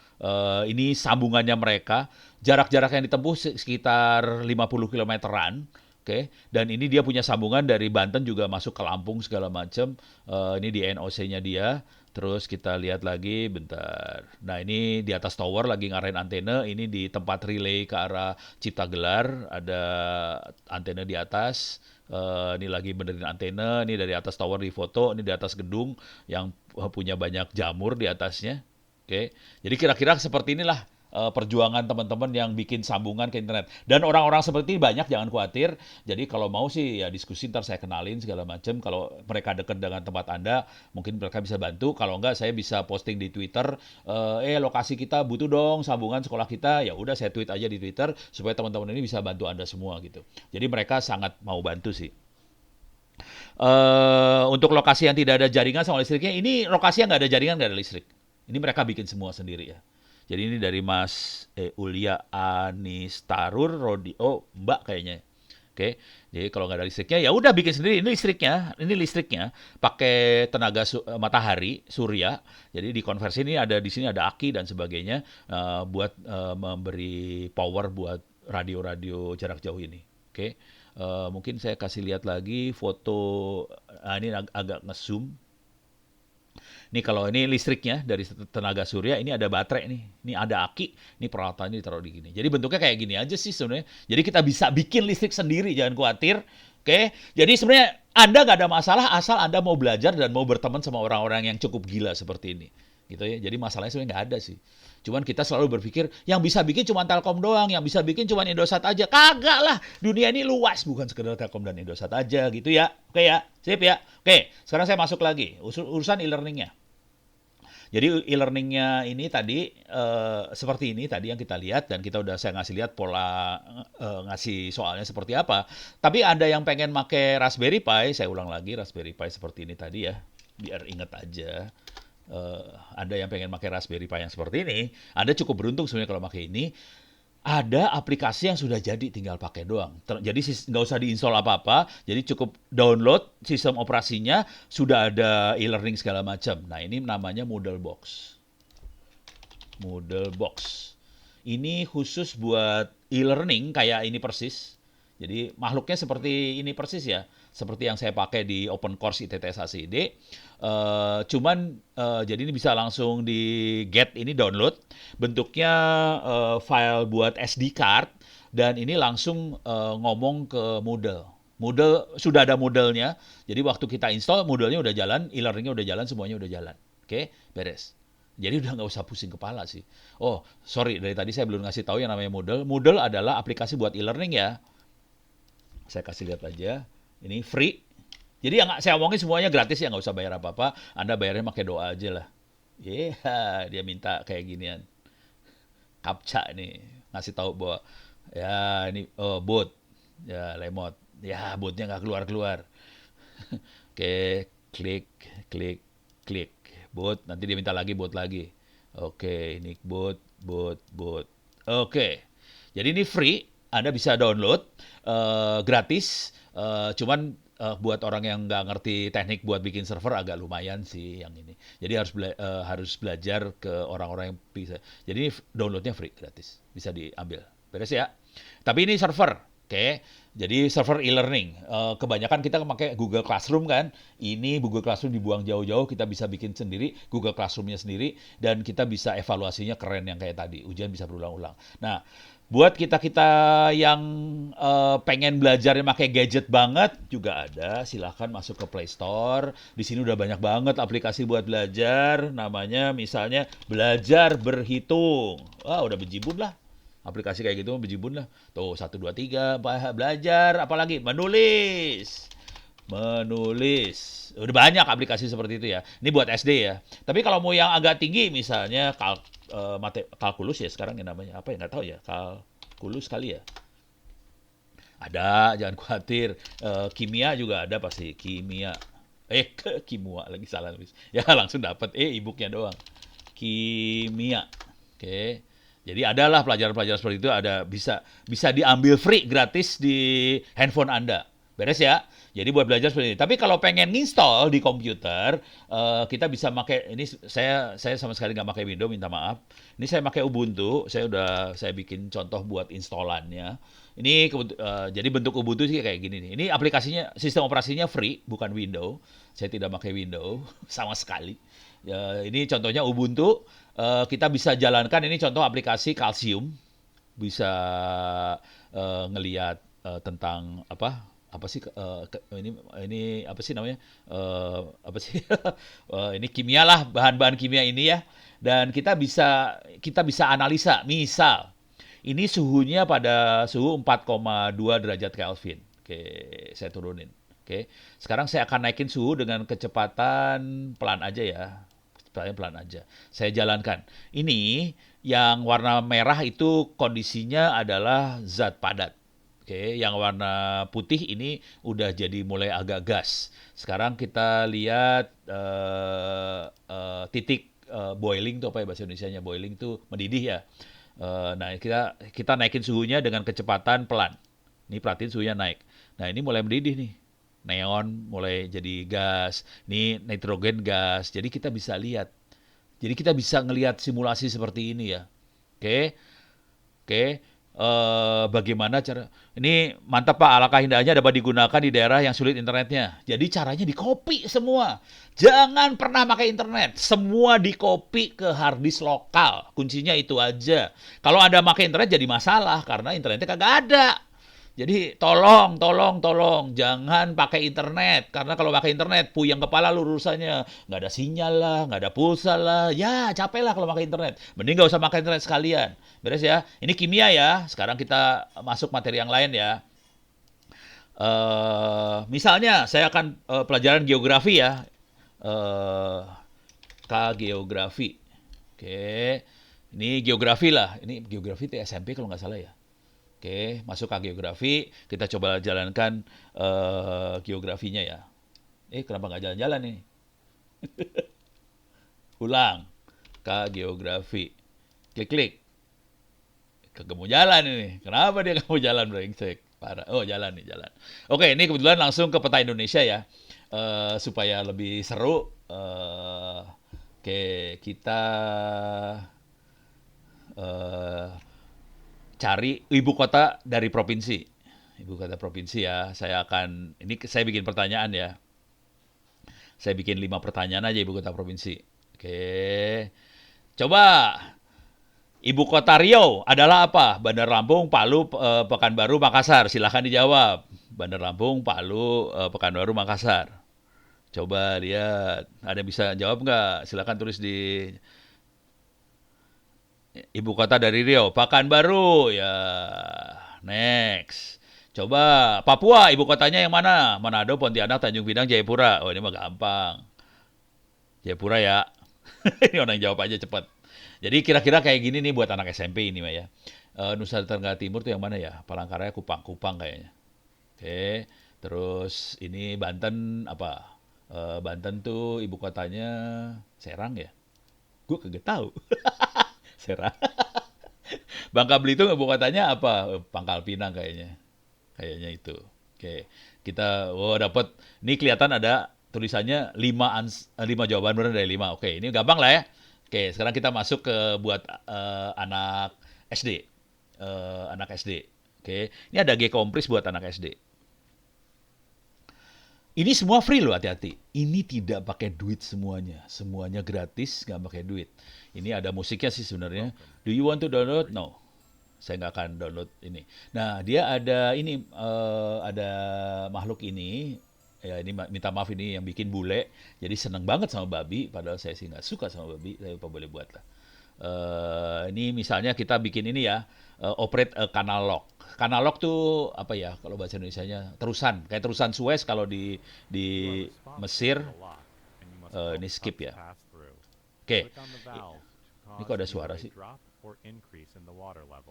Ini sambungannya mereka. Jarak-jarak yang ditempuh sekitar 50 kilometeran. Oke, dan ini dia punya sambungan dari Banten juga masuk ke Lampung segala macam. Ini di NOC-nya dia. Terus kita lihat lagi, bentar. Nah ini di atas tower lagi ngarahin antena. Ini di tempat relay ke arah Cipta Gelar. Ada antena di atas. Ini lagi benerin antena. Ini dari atas tower di foto. Ini di atas gedung yang punya banyak jamur di atasnya. Oke, jadi kira-kira seperti inilah perjuangan teman-teman yang bikin sambungan ke internet. Dan orang-orang seperti ini banyak, jangan khawatir. Jadi kalau mau sih ya diskusi, ntar saya kenalin segala macam. Kalau mereka dekat dengan tempat Anda, mungkin mereka bisa bantu. Kalau enggak, saya bisa posting di Twitter, lokasi kita butuh dong sambungan sekolah kita. Ya udah saya tweet aja di Twitter supaya teman-teman ini bisa bantu Anda semua gitu. Jadi mereka sangat mau bantu sih. Untuk lokasi yang tidak ada jaringan sama listriknya, ini lokasi yang nggak ada jaringan, nggak ada listrik. Ini mereka bikin semua sendiri ya. Jadi ini dari Mas Ulia Anistarur Rodi. Oh, Mbak kayaknya. Oke. Jadi kalau nggak ada listriknya ya udah bikin sendiri. Ini listriknya pakai tenaga matahari, surya. Jadi dikonversi ini ada di sini ada aki dan sebagainya buat memberi power buat radio-radio jarak jauh ini. Oke. Mungkin saya kasih lihat lagi foto. Ini agak nge-zoom. Nih kalau ini listriknya dari tenaga surya, ini ada baterai nih. Ini ada aki, ini peralatannya ditaruh di gini. Jadi bentuknya kayak gini aja sih sebenarnya. Jadi kita bisa bikin listrik sendiri, jangan khawatir. Oke, jadi sebenarnya Anda nggak ada masalah asal Anda mau belajar dan mau berteman sama orang-orang yang cukup gila seperti ini. Gitu ya. Jadi masalahnya sebenarnya nggak ada sih. Cuman kita selalu berpikir yang bisa bikin cuma Telkom doang, yang bisa bikin cuma Indosat aja. Kagak lah, dunia ini luas, bukan sekedar Telkom dan Indosat aja gitu ya. Oke ya, sip ya. Oke, sekarang saya masuk lagi urusan e-learningnya. Jadi e-learningnya ini tadi seperti ini tadi yang kita lihat dan saya ngasih lihat pola ngasih soalnya seperti apa. Tapi Anda yang pengen pakai Raspberry Pi, saya ulang lagi Raspberry Pi seperti ini tadi ya, biar ingat aja. Anda yang pengen pakai Raspberry Pi yang seperti ini, Anda cukup beruntung sebenarnya kalau pakai ini. Ada aplikasi yang sudah jadi, tinggal pakai doang. Jadi nggak usah diinstal apa-apa, jadi cukup download sistem operasinya, sudah ada e-learning segala macam. Nah ini namanya Moodle Box. Moodle Box. Ini khusus buat e-learning kayak ini persis. Jadi makhluknya seperti ini persis ya, seperti yang saya pakai di Open Course ITTS ACD. Jadi ini bisa langsung di get ini download, bentuknya file buat SD card dan ini langsung ngomong ke Moodle. Moodle sudah ada Moodle-nya, jadi waktu kita install Moodle-nya udah jalan, e-learning-nya udah jalan, semuanya udah jalan. Oke, beres. Jadi udah nggak usah pusing kepala sih. Oh, sorry, dari tadi saya belum ngasih tahu yang namanya Moodle. Moodle adalah aplikasi buat e-learning ya. Saya kasih lihat aja. Ini free. Jadi yang saya omongin semuanya gratis ya, nggak usah bayar apa-apa. Anda bayarnya pakai doa aja lah. Dia minta kayak ginian. Captcha nih, ngasih tahu bahwa ya ini bot, ya lemot, ya botnya nggak keluar-keluar. Oke, klik, klik, klik, bot. Nanti dia minta lagi bot lagi. Oke, ini bot, bot, bot. Oke, jadi ini free. Anda bisa download gratis. Cuman buat orang yang nggak ngerti teknik buat bikin server agak lumayan sih yang ini. Jadi harus belajar ke orang-orang yang bisa. Jadi ini downloadnya free, gratis, bisa diambil. Beres ya. Tapi ini server, oke. Jadi server e-learning. Kebanyakan kita pakai Google Classroom kan. Ini Google Classroom dibuang jauh-jauh, kita bisa bikin sendiri Google Classroom-nya sendiri dan kita bisa evaluasinya keren yang kayak tadi. Ujian bisa berulang-ulang. Nah, Buat kita-kita yang pengen belajarnya pakai gadget banget juga ada, silahkan masuk ke Play Store. Di sini udah banyak banget aplikasi buat belajar, namanya misalnya Belajar Berhitung. Wah, udah bejibun lah. Aplikasi kayak gitu bejibun lah. Tuh, 1, 2, 3, belajar, apalagi menulis. Menulis. Udah banyak aplikasi seperti itu ya. Ini buat SD ya. Tapi kalau mau yang agak tinggi misalnya kalkulus ya sekarang yang namanya apa ya nggak tahu ya. Kalkulus kali ya. Ada, jangan khawatir. Kimia juga ada pasti. Kimia. Kimua lagi salah nulis. Ya langsung dapat e-booknya doang. Kimia. Oke. Jadi adalah pelajaran-pelajaran seperti itu ada bisa bisa diambil free gratis di handphone Anda. Beres ya. Jadi buat belajar seperti ini. Tapi kalau pengen install di komputer, kita bisa pakai ini saya sama sekali nggak pakai Windows, minta maaf. Ini saya pakai Ubuntu. Saya bikin contoh buat installannya. Ini jadi bentuk Ubuntu sih kayak gini nih. Ini aplikasinya sistem operasinya free, bukan Windows. Saya tidak pakai Windows sama sekali. Ya, ini contohnya Ubuntu. Kita bisa jalankan ini contoh aplikasi Calcium. Bisa ngelihat tentang apa sih ini apa sih namanya apa sih ini kimia lah bahan-bahan kimia ini ya dan kita bisa analisa misal ini suhunya pada suhu 4,2 derajat Kelvin. Oke, saya turunin. Oke, sekarang saya akan naikin suhu dengan kecepatan pelan aja ya. Kecepatan pelan aja. Saya jalankan. Ini yang warna merah itu kondisinya adalah zat padat. Oke, yang warna putih ini udah jadi mulai agak gas. Sekarang kita lihat titik boiling itu apa ya bahasa Indonesianya? Boiling itu mendidih ya. Nah, kita naikin suhunya dengan kecepatan pelan. Ini perhatiin suhunya naik. Nah, ini mulai mendidih nih. Neon mulai jadi gas. Ini nitrogen gas. Jadi kita bisa lihat. Jadi kita bisa ngelihat simulasi seperti ini ya. Oke. Oke. Bagaimana cara ini mantap Pak, alangkah indahnya dapat digunakan di daerah yang sulit internetnya. Jadi caranya di copy semua. Jangan pernah pakai internet. Semua di copy ke hard disk lokal. Kuncinya itu aja. Kalau ada pakai internet jadi masalah karena internetnya kagak ada. Jadi tolong jangan pakai internet karena kalau pakai internet puyeng kepala lu urusannya, nggak ada sinyal lah, nggak ada pulsa lah, ya capek lah kalau pakai internet. Mending nggak usah pakai internet sekalian, beres ya. Ini kimia ya. Sekarang kita masuk materi yang lain ya. Misalnya saya akan pelajaran geografi ya, eh K geografi. Oke, ini geografi lah. Ini geografi itu SMP kalau nggak salah ya. Oke, masuk ke geografi. Kita coba jalankan geografinya ya. Kenapa nggak jalan-jalan nih? Ulang. Ke geografi. Klik-klik. Kagak mau jalan ini. Kenapa dia nggak mau jalan, brengsek? Parah. Oh, jalan nih, jalan. Oke, ini kebetulan langsung ke peta Indonesia ya. Supaya lebih seru. Oke, kita eh, cari ibu kota dari provinsi. Ibu kota provinsi ya. Saya bikin pertanyaan ya. Saya bikin 5 pertanyaan aja ibu kota provinsi. Oke. Coba ibu kota Riau adalah apa? Bandar Lampung, Palu, Pekanbaru, Makassar. Silahkan dijawab. Bandar Lampung, Palu, Pekanbaru, Makassar. Coba lihat. Ada yang bisa jawab nggak? Silahkan tulis di ibu kota dari Riau. Pekanbaru. Ya. Next. Coba Papua, ibu kotanya yang mana? Manado, Pontianak, Tanjung Pinang, Jayapura. Oh, ini mah gampang. Jayapura ya. Ini orang jawab aja cepat. Jadi kira-kira kayak gini nih buat anak SMP ini mah ya. Nusa Tenggara Timur tuh yang mana ya? Palangkaraya, Kupang kayaknya. Oke. Terus ini Banten apa? Banten tuh ibu kotanya Serang ya? Gue kagak tahu. Serang. Bangka Belitung ibu kotanya apa? Pangkal Pinang kayaknya. Kayaknya itu. Oke. Kita dapat ini kelihatan ada tulisannya 5 jawaban benar dari 5. Oke, ini gampang lah ya. Oke, sekarang kita masuk ke buat anak SD. Anak SD. Oke, ini ada G-Kompris buat anak SD. Ini semua free loh, hati-hati. Ini tidak pakai duit semuanya. Semuanya gratis, nggak pakai duit. Ini ada musiknya sih sebenarnya. Do you want to download? No. Saya nggak akan download ini. Nah, dia ada ini, ada makhluk ini, ya ini minta maaf ini yang bikin bule, jadi seneng banget sama babi, padahal saya sih nggak suka sama babi, tapi apa boleh buat lah. Ini misalnya kita bikin ini ya, operate a canal lock. Canal lock tuh apa ya kalau bahasa Indonesianya terusan, kayak terusan Suez kalau di Mesir. Ini skip ya. Oke, ini kok ada suara sih?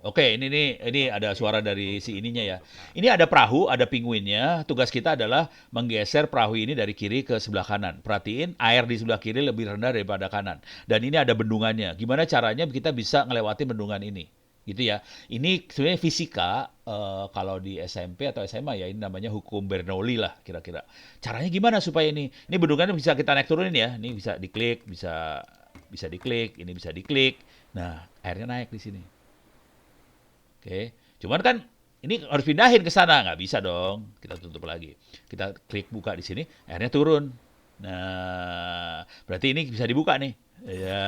Oke, ini ada suara dari si ininya ya. Ini ada perahu, ada penguinnya. Tugas kita adalah menggeser perahu ini dari kiri ke sebelah kanan. Perhatiin, air di sebelah kiri lebih rendah daripada kanan. Dan ini ada bendungannya. Gimana caranya kita bisa ngelewati bendungan ini? Gitu ya. Ini sebenarnya fisika, kalau di SMP atau SMA ya, ini namanya hukum Bernoulli lah kira-kira. Caranya gimana supaya ini bendungannya bisa kita naik turunin ya. Ini bisa diklik, bisa diklik, ini bisa diklik. Nah, airnya naik di sini. Oke, cuman kan ini harus pindahin ke sana, nggak bisa dong. Kita tutup lagi. Kita klik buka di sini, airnya turun. Nah, berarti ini bisa dibuka nih. Ya,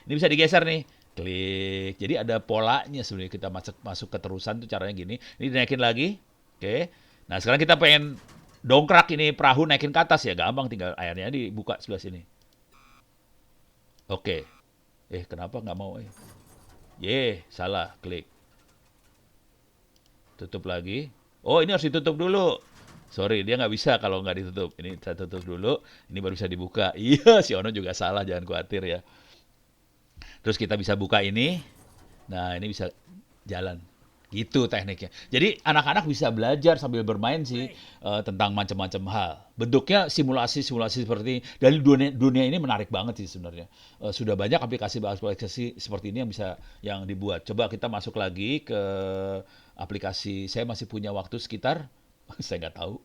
ini bisa digeser nih. Klik. Jadi ada polanya sebenarnya kita masuk keterusan tuh caranya gini. Ini dinaikin lagi. Oke. Nah, sekarang kita pengen dongkrak ini perahu naikin ke atas ya, gampang tinggal airnya dibuka sebelah sini. Oke. Kenapa nggak mau? Salah. Klik. Tutup lagi. Oh, ini harus ditutup dulu. Sorry, dia nggak bisa kalau nggak ditutup. Ini saya tutup dulu. Ini baru bisa dibuka. Iya, si Ono juga salah. Jangan khawatir ya. Terus kita bisa buka ini. Nah, ini bisa jalan. Gitu tekniknya. Jadi anak-anak bisa belajar sambil bermain sih tentang macam-macam hal. Bentuknya simulasi-simulasi seperti ini. Dari dunia ini menarik banget sih sebenarnya. Sudah banyak aplikasi seperti ini yang dibuat. Coba kita masuk lagi ke aplikasi. Saya masih punya waktu sekitar saya nggak tahu.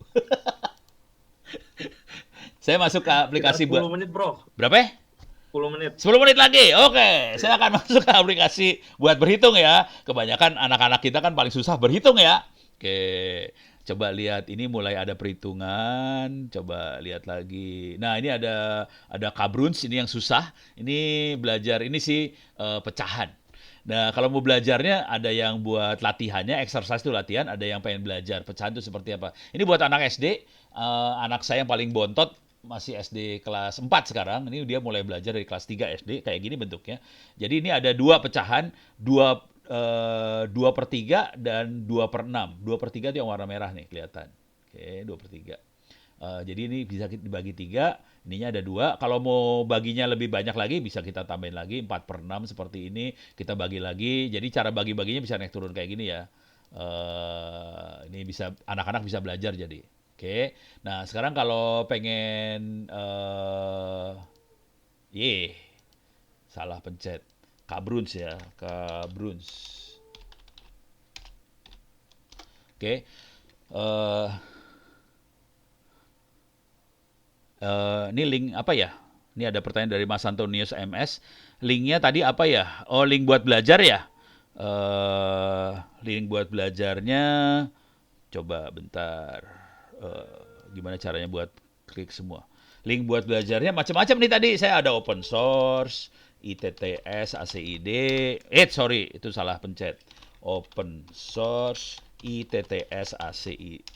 Saya masuk ke aplikasi Sekitar 10 menit, Bro. Berapa ya? 10 menit. 10 menit lagi. Oke, saya akan masuk ke aplikasi buat berhitung ya. Kebanyakan anak-anak kita kan paling susah berhitung ya. Oke, coba lihat ini mulai ada perhitungan. Coba lihat lagi. Nah, ini ada Kabruns ini yang susah. Ini belajar ini sih pecahan. Nah, kalau mau belajarnya ada yang buat latihannya, exercise itu latihan, ada yang pengen belajar pecahan itu seperti apa. Ini buat anak SD, anak saya yang paling bontot masih SD kelas 4 sekarang. Ini dia mulai belajar dari kelas 3 SD, kayak gini bentuknya. Jadi ini ada dua pecahan, 2/3 dan 2/6. 2/3 itu yang warna merah nih, kelihatan. Oke, 2/3. Jadi ini bisa dibagi 3, ininya ada 2. Kalau mau baginya lebih banyak lagi, bisa kita tambahin lagi 4/6 seperti ini. Kita bagi lagi. Jadi cara bagi-baginya bisa naik turun kayak gini ya. Ini bisa anak-anak bisa belajar jadi. Oke. Nah, sekarang kalau pengen salah pencet. Kabruns ya, Kabruns. Oke. Ini link apa ya? Ini ada pertanyaan dari Mas Antonius MS. Linknya tadi apa ya? Oh, link buat belajar ya? Link buat belajarnya. Coba bentar. Gimana caranya buat klik semua? Link buat belajarnya macam-macam nih tadi. Saya ada open source, ITTS, ACID. Sorry, itu salah pencet. Open source, ITTS,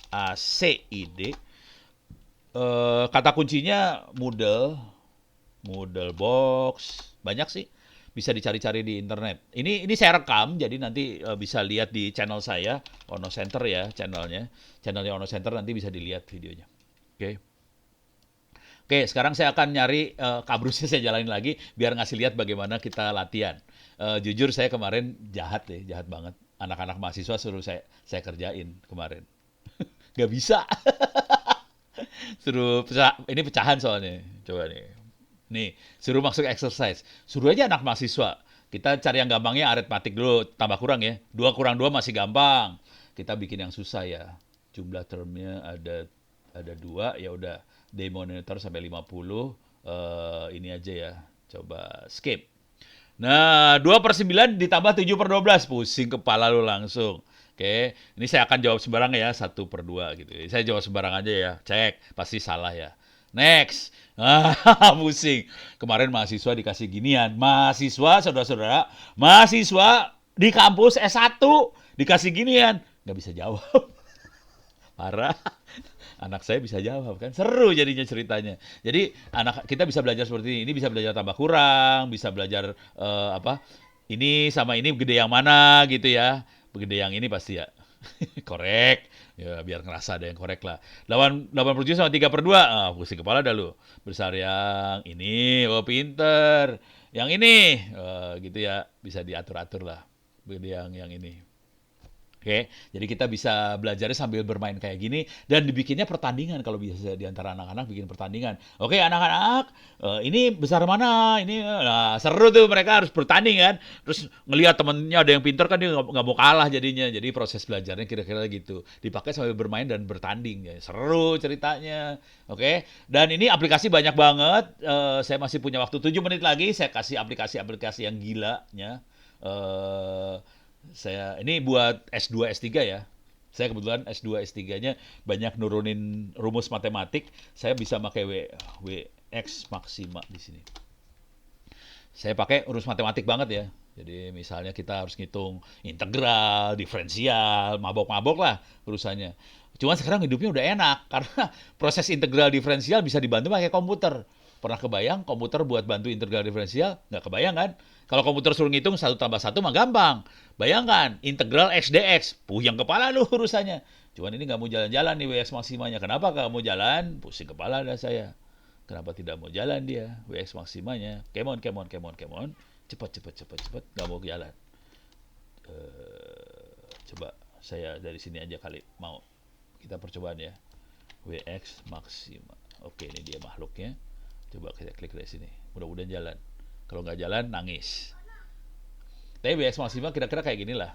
ACID. Kata kuncinya Moodle box, banyak sih, bisa dicari-cari di internet. Ini saya rekam, jadi nanti bisa lihat di channel saya, Ono Center ya channelnya Ono Center, nanti bisa dilihat videonya. Oke, sekarang saya akan nyari Kabrusnya, saya jalanin lagi biar ngasih lihat bagaimana kita latihan. Jujur saya kemarin jahat banget. Anak-anak mahasiswa suruh saya kerjain kemarin, nggak bisa. Suruh ini pecahan soalnya. Coba nih, suruh masuk exercise. Suruh aja anak mahasiswa. Kita cari yang gampangnya aritmatik dulu, tambah kurang ya. 2 kurang 2 masih gampang. Kita bikin yang susah ya. Jumlah termnya ada 2, ya udah. Denominator sampai 50. Ini aja ya. Coba skip. Nah, 2/9 ditambah 7/12. Pusing kepala lu langsung. Oke, ini saya akan jawab sembarang ya, 1/2 gitu. Saya jawab sembarang aja ya, cek, pasti salah ya. Next. Pusing. Kemarin mahasiswa dikasih ginian. Mahasiswa, saudara-saudara, mahasiswa Di kampus S1 dikasih ginian, nggak bisa jawab. Parah. Anak saya bisa jawab kan, seru jadinya ceritanya. Jadi anak kita bisa belajar seperti ini bisa belajar tambah kurang, bisa belajar apa ini sama ini gede yang mana gitu ya. Gede yang ini pasti ya. Korek. Ya biar ngerasa ada yang korek lah. 87 sama 3/2. Ah, pusing kepala dah lu. Besar yang ini, oh pinter. Yang ini, gitu ya, bisa diatur-atur lah. Gede yang ini. Oke, jadi kita bisa belajarnya sambil bermain kayak gini dan dibikinnya pertandingan kalau bisa di antara anak-anak bikin pertandingan. Oke, anak-anak, ini besar mana? Ini nah, seru tuh mereka harus bertanding kan. Terus ngelihat temennya ada yang pintar kan dia nggak mau kalah jadinya. Jadi proses belajarnya kira-kira gitu. Dipakai sambil bermain dan bertanding. Ya, seru ceritanya. Oke, dan ini aplikasi banyak banget. Saya masih punya waktu 7 menit lagi. Saya kasih aplikasi-aplikasi yang gilanya. Eh saya ini buat S2 S3 ya. Saya kebetulan S2 S3-nya banyak nurunin rumus matematik, saya bisa pakai WX Maxima di sini. Saya pakai rumus matematik banget ya. Jadi misalnya kita harus ngitung integral, diferensial, mabok-mabok lah urusannya. Cuman sekarang hidupnya udah enak karena proses integral diferensial bisa dibantu pakai komputer. Pernah kebayang komputer buat bantu integral diferensial? Nggak kebayang kan? Kalau komputer suruh ngitung 1 tambah 1 mah gampang. Bayangkan, integral X dx. Puyeng kepala lu urusannya. Cuman ini nggak mau jalan-jalan nih WX maksimanya. Kenapa nggak mau jalan? Pusing kepala dah saya. Kenapa tidak mau jalan dia? WX maksimanya. Come on, come on, come on, come on. Cepat, cepat, cepat, cepat. Nggak mau jalan. Coba saya dari sini aja kali. Mau kita percobaan ya. WX maksima. Oke, ini dia makhluknya. Coba kita klik dari sini. Mudah-mudahan jalan. Kalau nggak jalan, nangis. Tapi WX maksima kira-kira kayak gini lah.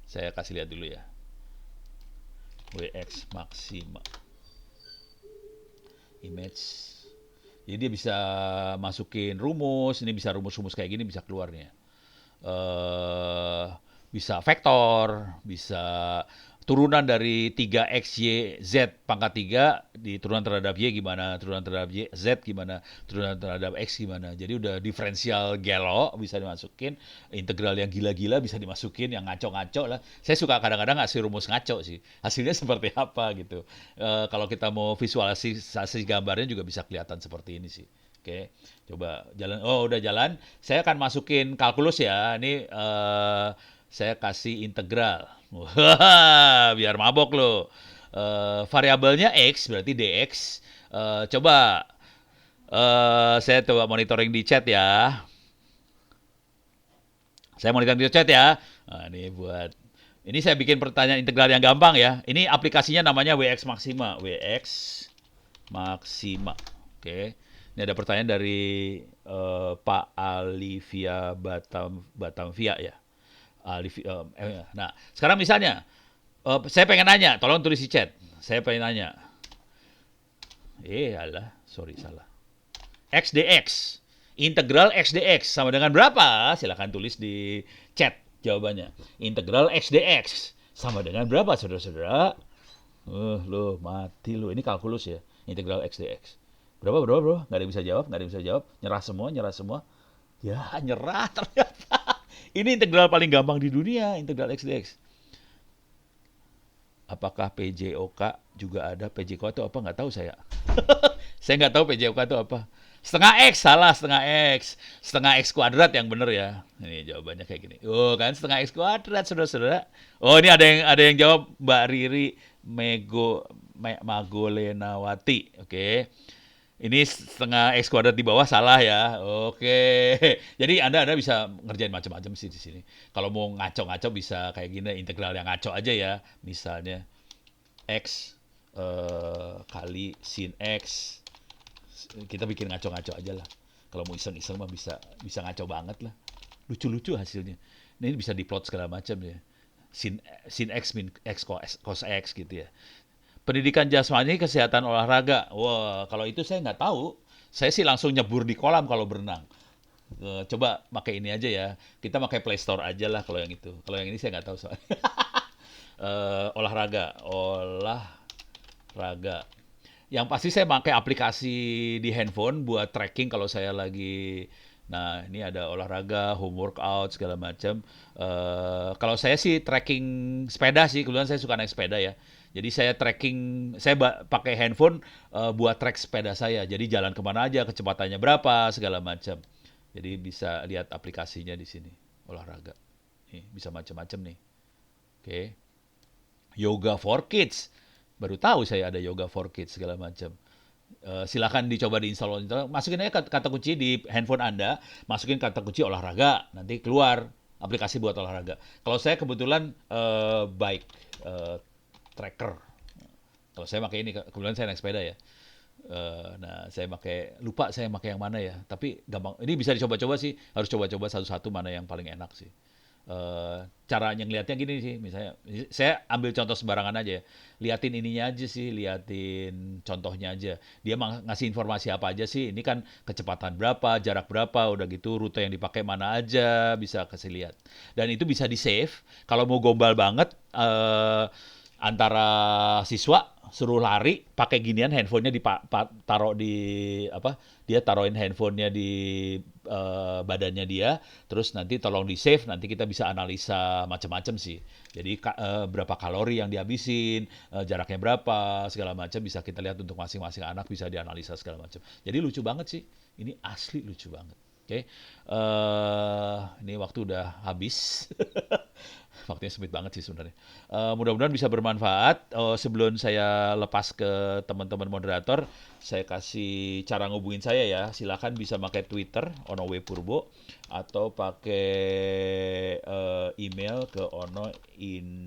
Saya kasih lihat dulu ya. WX maksima. Image. Jadi dia bisa masukin rumus. Ini bisa rumus-rumus kayak gini bisa keluarnya. Bisa vektor, bisa turunan dari 3x, y, z pangkat 3 di turunan terhadap y gimana, turunan terhadap y, z gimana, turunan terhadap x gimana. Jadi udah diferensial gelo bisa dimasukin, integral yang gila-gila bisa dimasukin, yang ngaco-ngaco lah. Saya suka kadang-kadang ngasih rumus ngaco sih. Hasilnya seperti apa gitu. Kalau kita mau visualisasi gambarnya juga bisa kelihatan seperti ini sih. Oke, coba jalan. Oh, udah jalan. Saya akan masukin kalkulus ya. Ini saya kasih integral. Wah, biar mabok lo. Variabelnya x berarti dx. Coba saya coba monitoring di chat ya. Saya monitoring di chat ya. Nah, ini buat ini saya bikin pertanyaan integral yang gampang ya. Ini aplikasinya namanya WX Maxima. WX Maxima. Oke. Ini ada pertanyaan dari Pak Alivia Batamvia ya. Nah, sekarang misalnya, saya pengen nanya, tolong tulis di chat. Saya pengen nanya. Alah, sorry salah. X dx. Integral X dx sama dengan berapa? Silahkan tulis di chat jawabannya. Integral X dx sama dengan berapa, saudara-saudara? Loh, mati lo. Ini kalkulus ya. Integral X dx. Berapa, bro? Nggak ada yang bisa jawab, nggak ada yang bisa jawab. Nyerah semua. Ya, nyerah ternyata. Ini integral paling gampang di dunia, integral X dx. Apakah PJOK juga ada? PJOK itu apa? Nggak tahu saya. Saya nggak tahu PJOK itu apa. Setengah X, salah setengah X. Setengah X kuadrat yang benar ya. Ini jawabannya kayak gini. Oh kan, setengah X kuadrat, saudara-saudara. Oh ini ada yang jawab Mbak Riri Magolenawati. Oke. Ini setengah X kuadrat di bawah salah ya. Oke. Jadi Anda bisa ngerjain macam-macam sih di sini. Kalau mau ngaco-ngaco bisa kayak gini, integral yang ngaco aja ya. Misalnya X kali sin X. Kita bikin ngaco-ngaco aja lah. Kalau mau iseng-iseng mah bisa ngaco banget lah. Lucu-lucu hasilnya. Nah, ini bisa diplot segala macam ya. Sin X min X cos X gitu ya. Pendidikan jasmani, kesehatan olahraga. Wah, kalau itu saya nggak tahu. Saya sih langsung nyebur di kolam kalau berenang. Coba pakai ini aja ya. Kita pakai Play Store aja lah kalau yang itu. Kalau yang ini saya nggak tahu soalnya. Olahraga. Yang pasti saya pakai aplikasi di handphone buat tracking kalau saya lagi Nah, ini ada olahraga, home workout segala macam. Kalau saya sih tracking sepeda sih, kebetulan saya suka naik sepeda ya. Jadi saya tracking, saya pakai handphone buat track sepeda saya. Jadi jalan kemana aja, kecepatannya berapa, segala macam. Jadi bisa lihat aplikasinya di sini, olahraga. Nih, bisa macam-macam nih. Oke. Yoga for Kids. Baru tahu saya ada Yoga for Kids segala macam. Silakan dicoba diinstal. Masukin aja kata kunci di handphone Anda, masukin kata kunci olahraga, nanti keluar aplikasi buat olahraga. Kalau saya kebetulan bike tracker. Kalau saya pakai ini, kebetulan saya naik sepeda ya. Nah, saya lupa saya pakai yang mana ya. Tapi gampang. Ini bisa dicoba-coba sih. Harus coba-coba satu-satu mana yang paling enak sih. Caranya ngelihatnya gini sih, misalnya saya ambil contoh sembarangan aja ya, liatin ininya aja sih, liatin contohnya aja, dia ngasih informasi apa aja sih, ini kan kecepatan berapa, jarak berapa, udah gitu rute yang dipakai mana aja, bisa kasih lihat, dan itu bisa di save. Kalau mau gombal banget, antara siswa suruh lari pakai ginian, handphonenya taruh di apa, dia taruhin handphonenya di badannya dia, terus nanti tolong di save, nanti kita bisa analisa macam-macam sih. Jadi berapa kalori yang dihabisin, jaraknya berapa, segala macam bisa kita lihat untuk masing-masing anak, bisa dianalisa segala macam. Jadi lucu banget sih, ini asli lucu banget. Oke, ini waktu udah habis. Waktunya sempit banget sih sebenarnya. Mudah-mudahan bisa bermanfaat. Sebelum saya lepas ke teman-teman moderator, saya kasih cara ngubungin saya ya. Silakan bisa pakai Twitter Onowe Purbo atau pakai email ke ono.indo.net.id.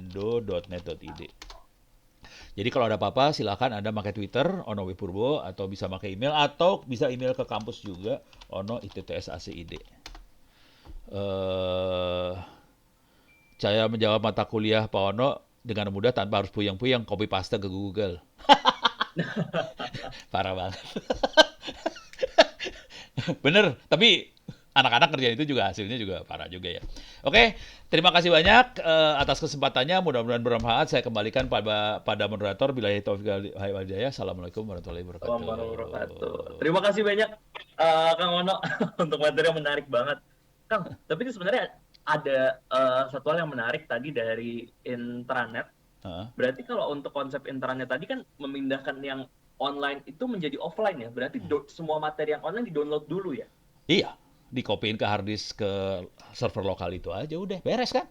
Jadi kalau ada apa-apa silakan Anda pakai Twitter Onowe Purbo atau bisa pakai email atau bisa email ke kampus juga ono.itttsacid. Eh Saya menjawab mata kuliah Pak Ono dengan mudah tanpa harus puyeng-puyeng copy paste ke Google. Parah banget. Bener, tapi anak-anak kerjaan itu juga hasilnya juga parah juga ya. Oke, terima kasih banyak atas kesempatannya. Mudah-mudahan bermanfaat. Saya kembalikan pada moderator. Billahi taufiq wal hidayah. Assalamualaikum warahmatullahi Warahmatullahi wabarakatuh. wabarakatuh. Terima kasih banyak Kang Ono untuk materi yang menarik banget. Kang, tapi ini sebenarnya ada satu hal yang menarik tadi dari intranet. Heeh. Berarti kalau untuk konsep intranet tadi kan memindahkan yang online itu menjadi offline ya. Berarti semua materi yang online di-download dulu ya. Iya, dikopiin ke hard disk ke server lokal itu aja udah beres kan?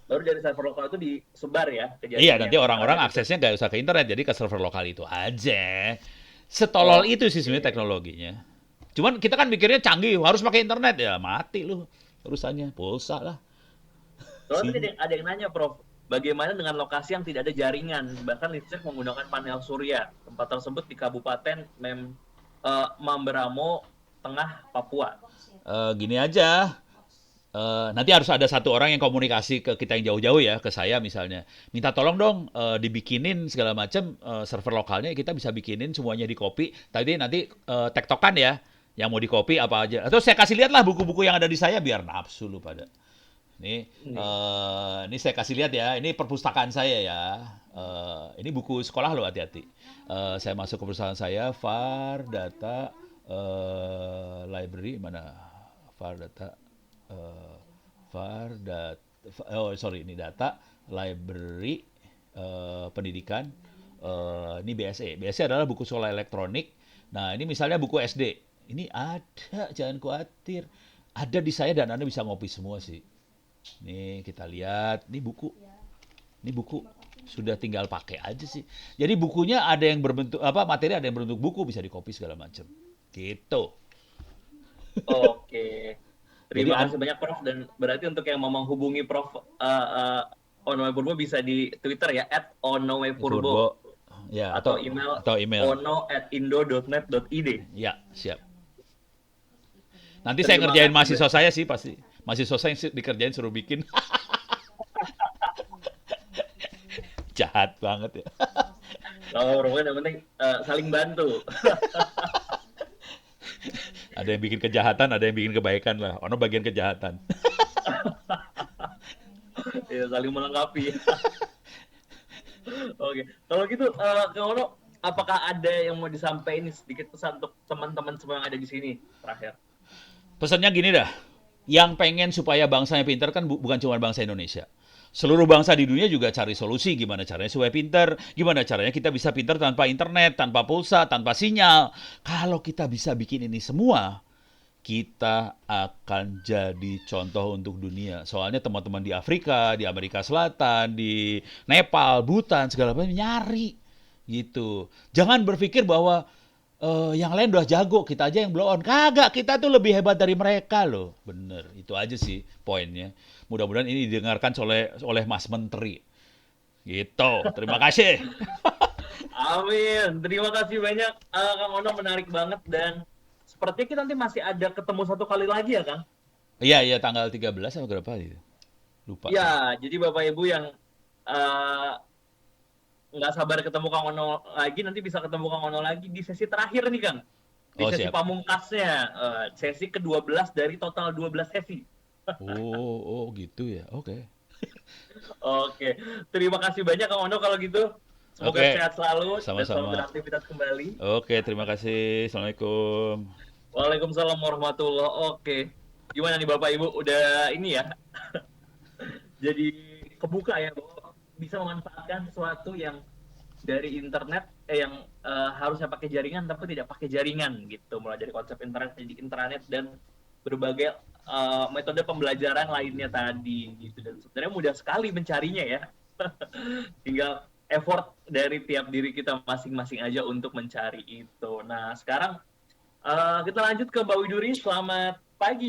Baru dari server lokal itu disebar ya Iya, kejadian yang nanti orang-orang intranet itu. aksesnya nggak usah ke internet, jadi ke server lokal itu aja. Setolol itu sih Oke. sebenarnya teknologinya. Cuman kita kan mikirnya canggih, harus pakai internet ya mati lu urusannya, pulsa lah. Soalnya tadi Sim. ada yang nanya, Prof, bagaimana dengan lokasi yang tidak ada jaringan, bahkan listrik menggunakan panel surya. Tempat tersebut di Kabupaten Mamberamo, Tengah, Papua. Gini aja, nanti harus ada satu orang yang komunikasi ke kita yang jauh-jauh ya, ke saya misalnya. Minta tolong dong dibikinin segala macam server lokalnya, kita bisa bikinin semuanya di copy. Tadi nanti tektokan ya, yang mau di copy apa aja. Atau saya kasih lihat lah buku-buku yang ada di saya biar nafsu lu pada. Nih. Ini saya kasih lihat ya. Ini perpustakaan saya ya. Ini buku sekolah loh, hati-hati. Saya masuk ke perpustakaan saya, VAR Data Library mana? VAR Data, eh, VAR Data. Oh sorry, ini Data Library Pendidikan. Ini BSE. BSE adalah buku sekolah elektronik. Nah ini misalnya buku SD. Ini ada, jangan khawatir. Ada di saya dan Anda bisa ngopi semua sih. Nih kita lihat, ini buku. Ini buku sudah tinggal pakai aja sih. Jadi bukunya ada yang berbentuk apa, materi ada yang berbentuk buku, bisa dikopi segala macam. Gitu. Oke. Jadi Terima kasih banyak, Prof. Dan berarti untuk yang mau menghubungi Prof. Onowe Purbo bisa di Twitter ya, Purbo @onowepurbo. ya Atau email atau email. ono@indo.net.id. Ya, siap. Nanti saya Terima ngerjain kasih. mahasiswa saya sih pasti. Mahasiswa saya yang dikerjain suruh bikin. Jahat banget ya. Kalau Prof, yang penting saling bantu. Ada yang bikin kejahatan, ada yang bikin kebaikan lah. Ono bagian kejahatan. Ya, saling melengkapi. Oke, kalau gitu, Kang Ono, apakah ada yang mau disampaikan sedikit pesan untuk teman-teman semua yang ada di sini terakhir? Pesannya gini dah, yang pengen supaya bangsanya pintar kan bukan cuma bangsa Indonesia. Seluruh bangsa di dunia juga cari solusi gimana caranya supaya pintar, gimana caranya kita bisa pintar tanpa internet, tanpa pulsa, tanpa sinyal. Kalau kita bisa bikin ini semua, kita akan jadi contoh untuk dunia. Soalnya teman-teman di Afrika, di Amerika Selatan, di Nepal, Bhutan, segala macam nyari gitu. Jangan berpikir bahwa yang lain udah jago, kita aja yang blow on. Kagak, kita tuh lebih hebat dari mereka loh. Bener, itu aja sih poinnya. Mudah-mudahan ini didengarkan oleh Mas Menteri. Gitu. Terima kasih. Amin. Terima kasih banyak, Kang Ono, menarik banget, dan sepertinya kita nanti masih ada ketemu satu kali lagi ya, Kang? Iya, iya, tanggal 13 atau berapa itu? Lupa saya. Ya, jadi Bapak Ibu yang eh, nggak sabar ketemu Kang Ono lagi, nanti bisa ketemu Kang Ono lagi di sesi terakhir nih, Kang. Di Oh, sesi siap. pamungkasnya, sesi ke-12 dari total 12 sesi. Oh, oh gitu ya. Oke. Oke, terima kasih banyak Kang Ono kalau gitu. Semoga Oke. sehat selalu dan selamat Sama-sama. beraktivitas kembali. Oke, terima kasih. Assalamualaikum. Waalaikumsalam warahmatullahi wabarakatuh. Oke, gimana nih Bapak Ibu? Udah ini ya, jadi kebuka ya bahwa bisa memanfaatkan sesuatu yang dari internet, yang harusnya pakai jaringan tapi tidak pakai jaringan gitu. Mulai dari konsep internet jadi intranet dan berbagai metode pembelajaran lainnya tadi gitu. Dan sebenarnya mudah sekali mencarinya ya. Tinggal effort dari tiap diri kita masing-masing aja untuk mencari itu. Nah, sekarang kita lanjut ke Mbak Widuri. Selamat pagi.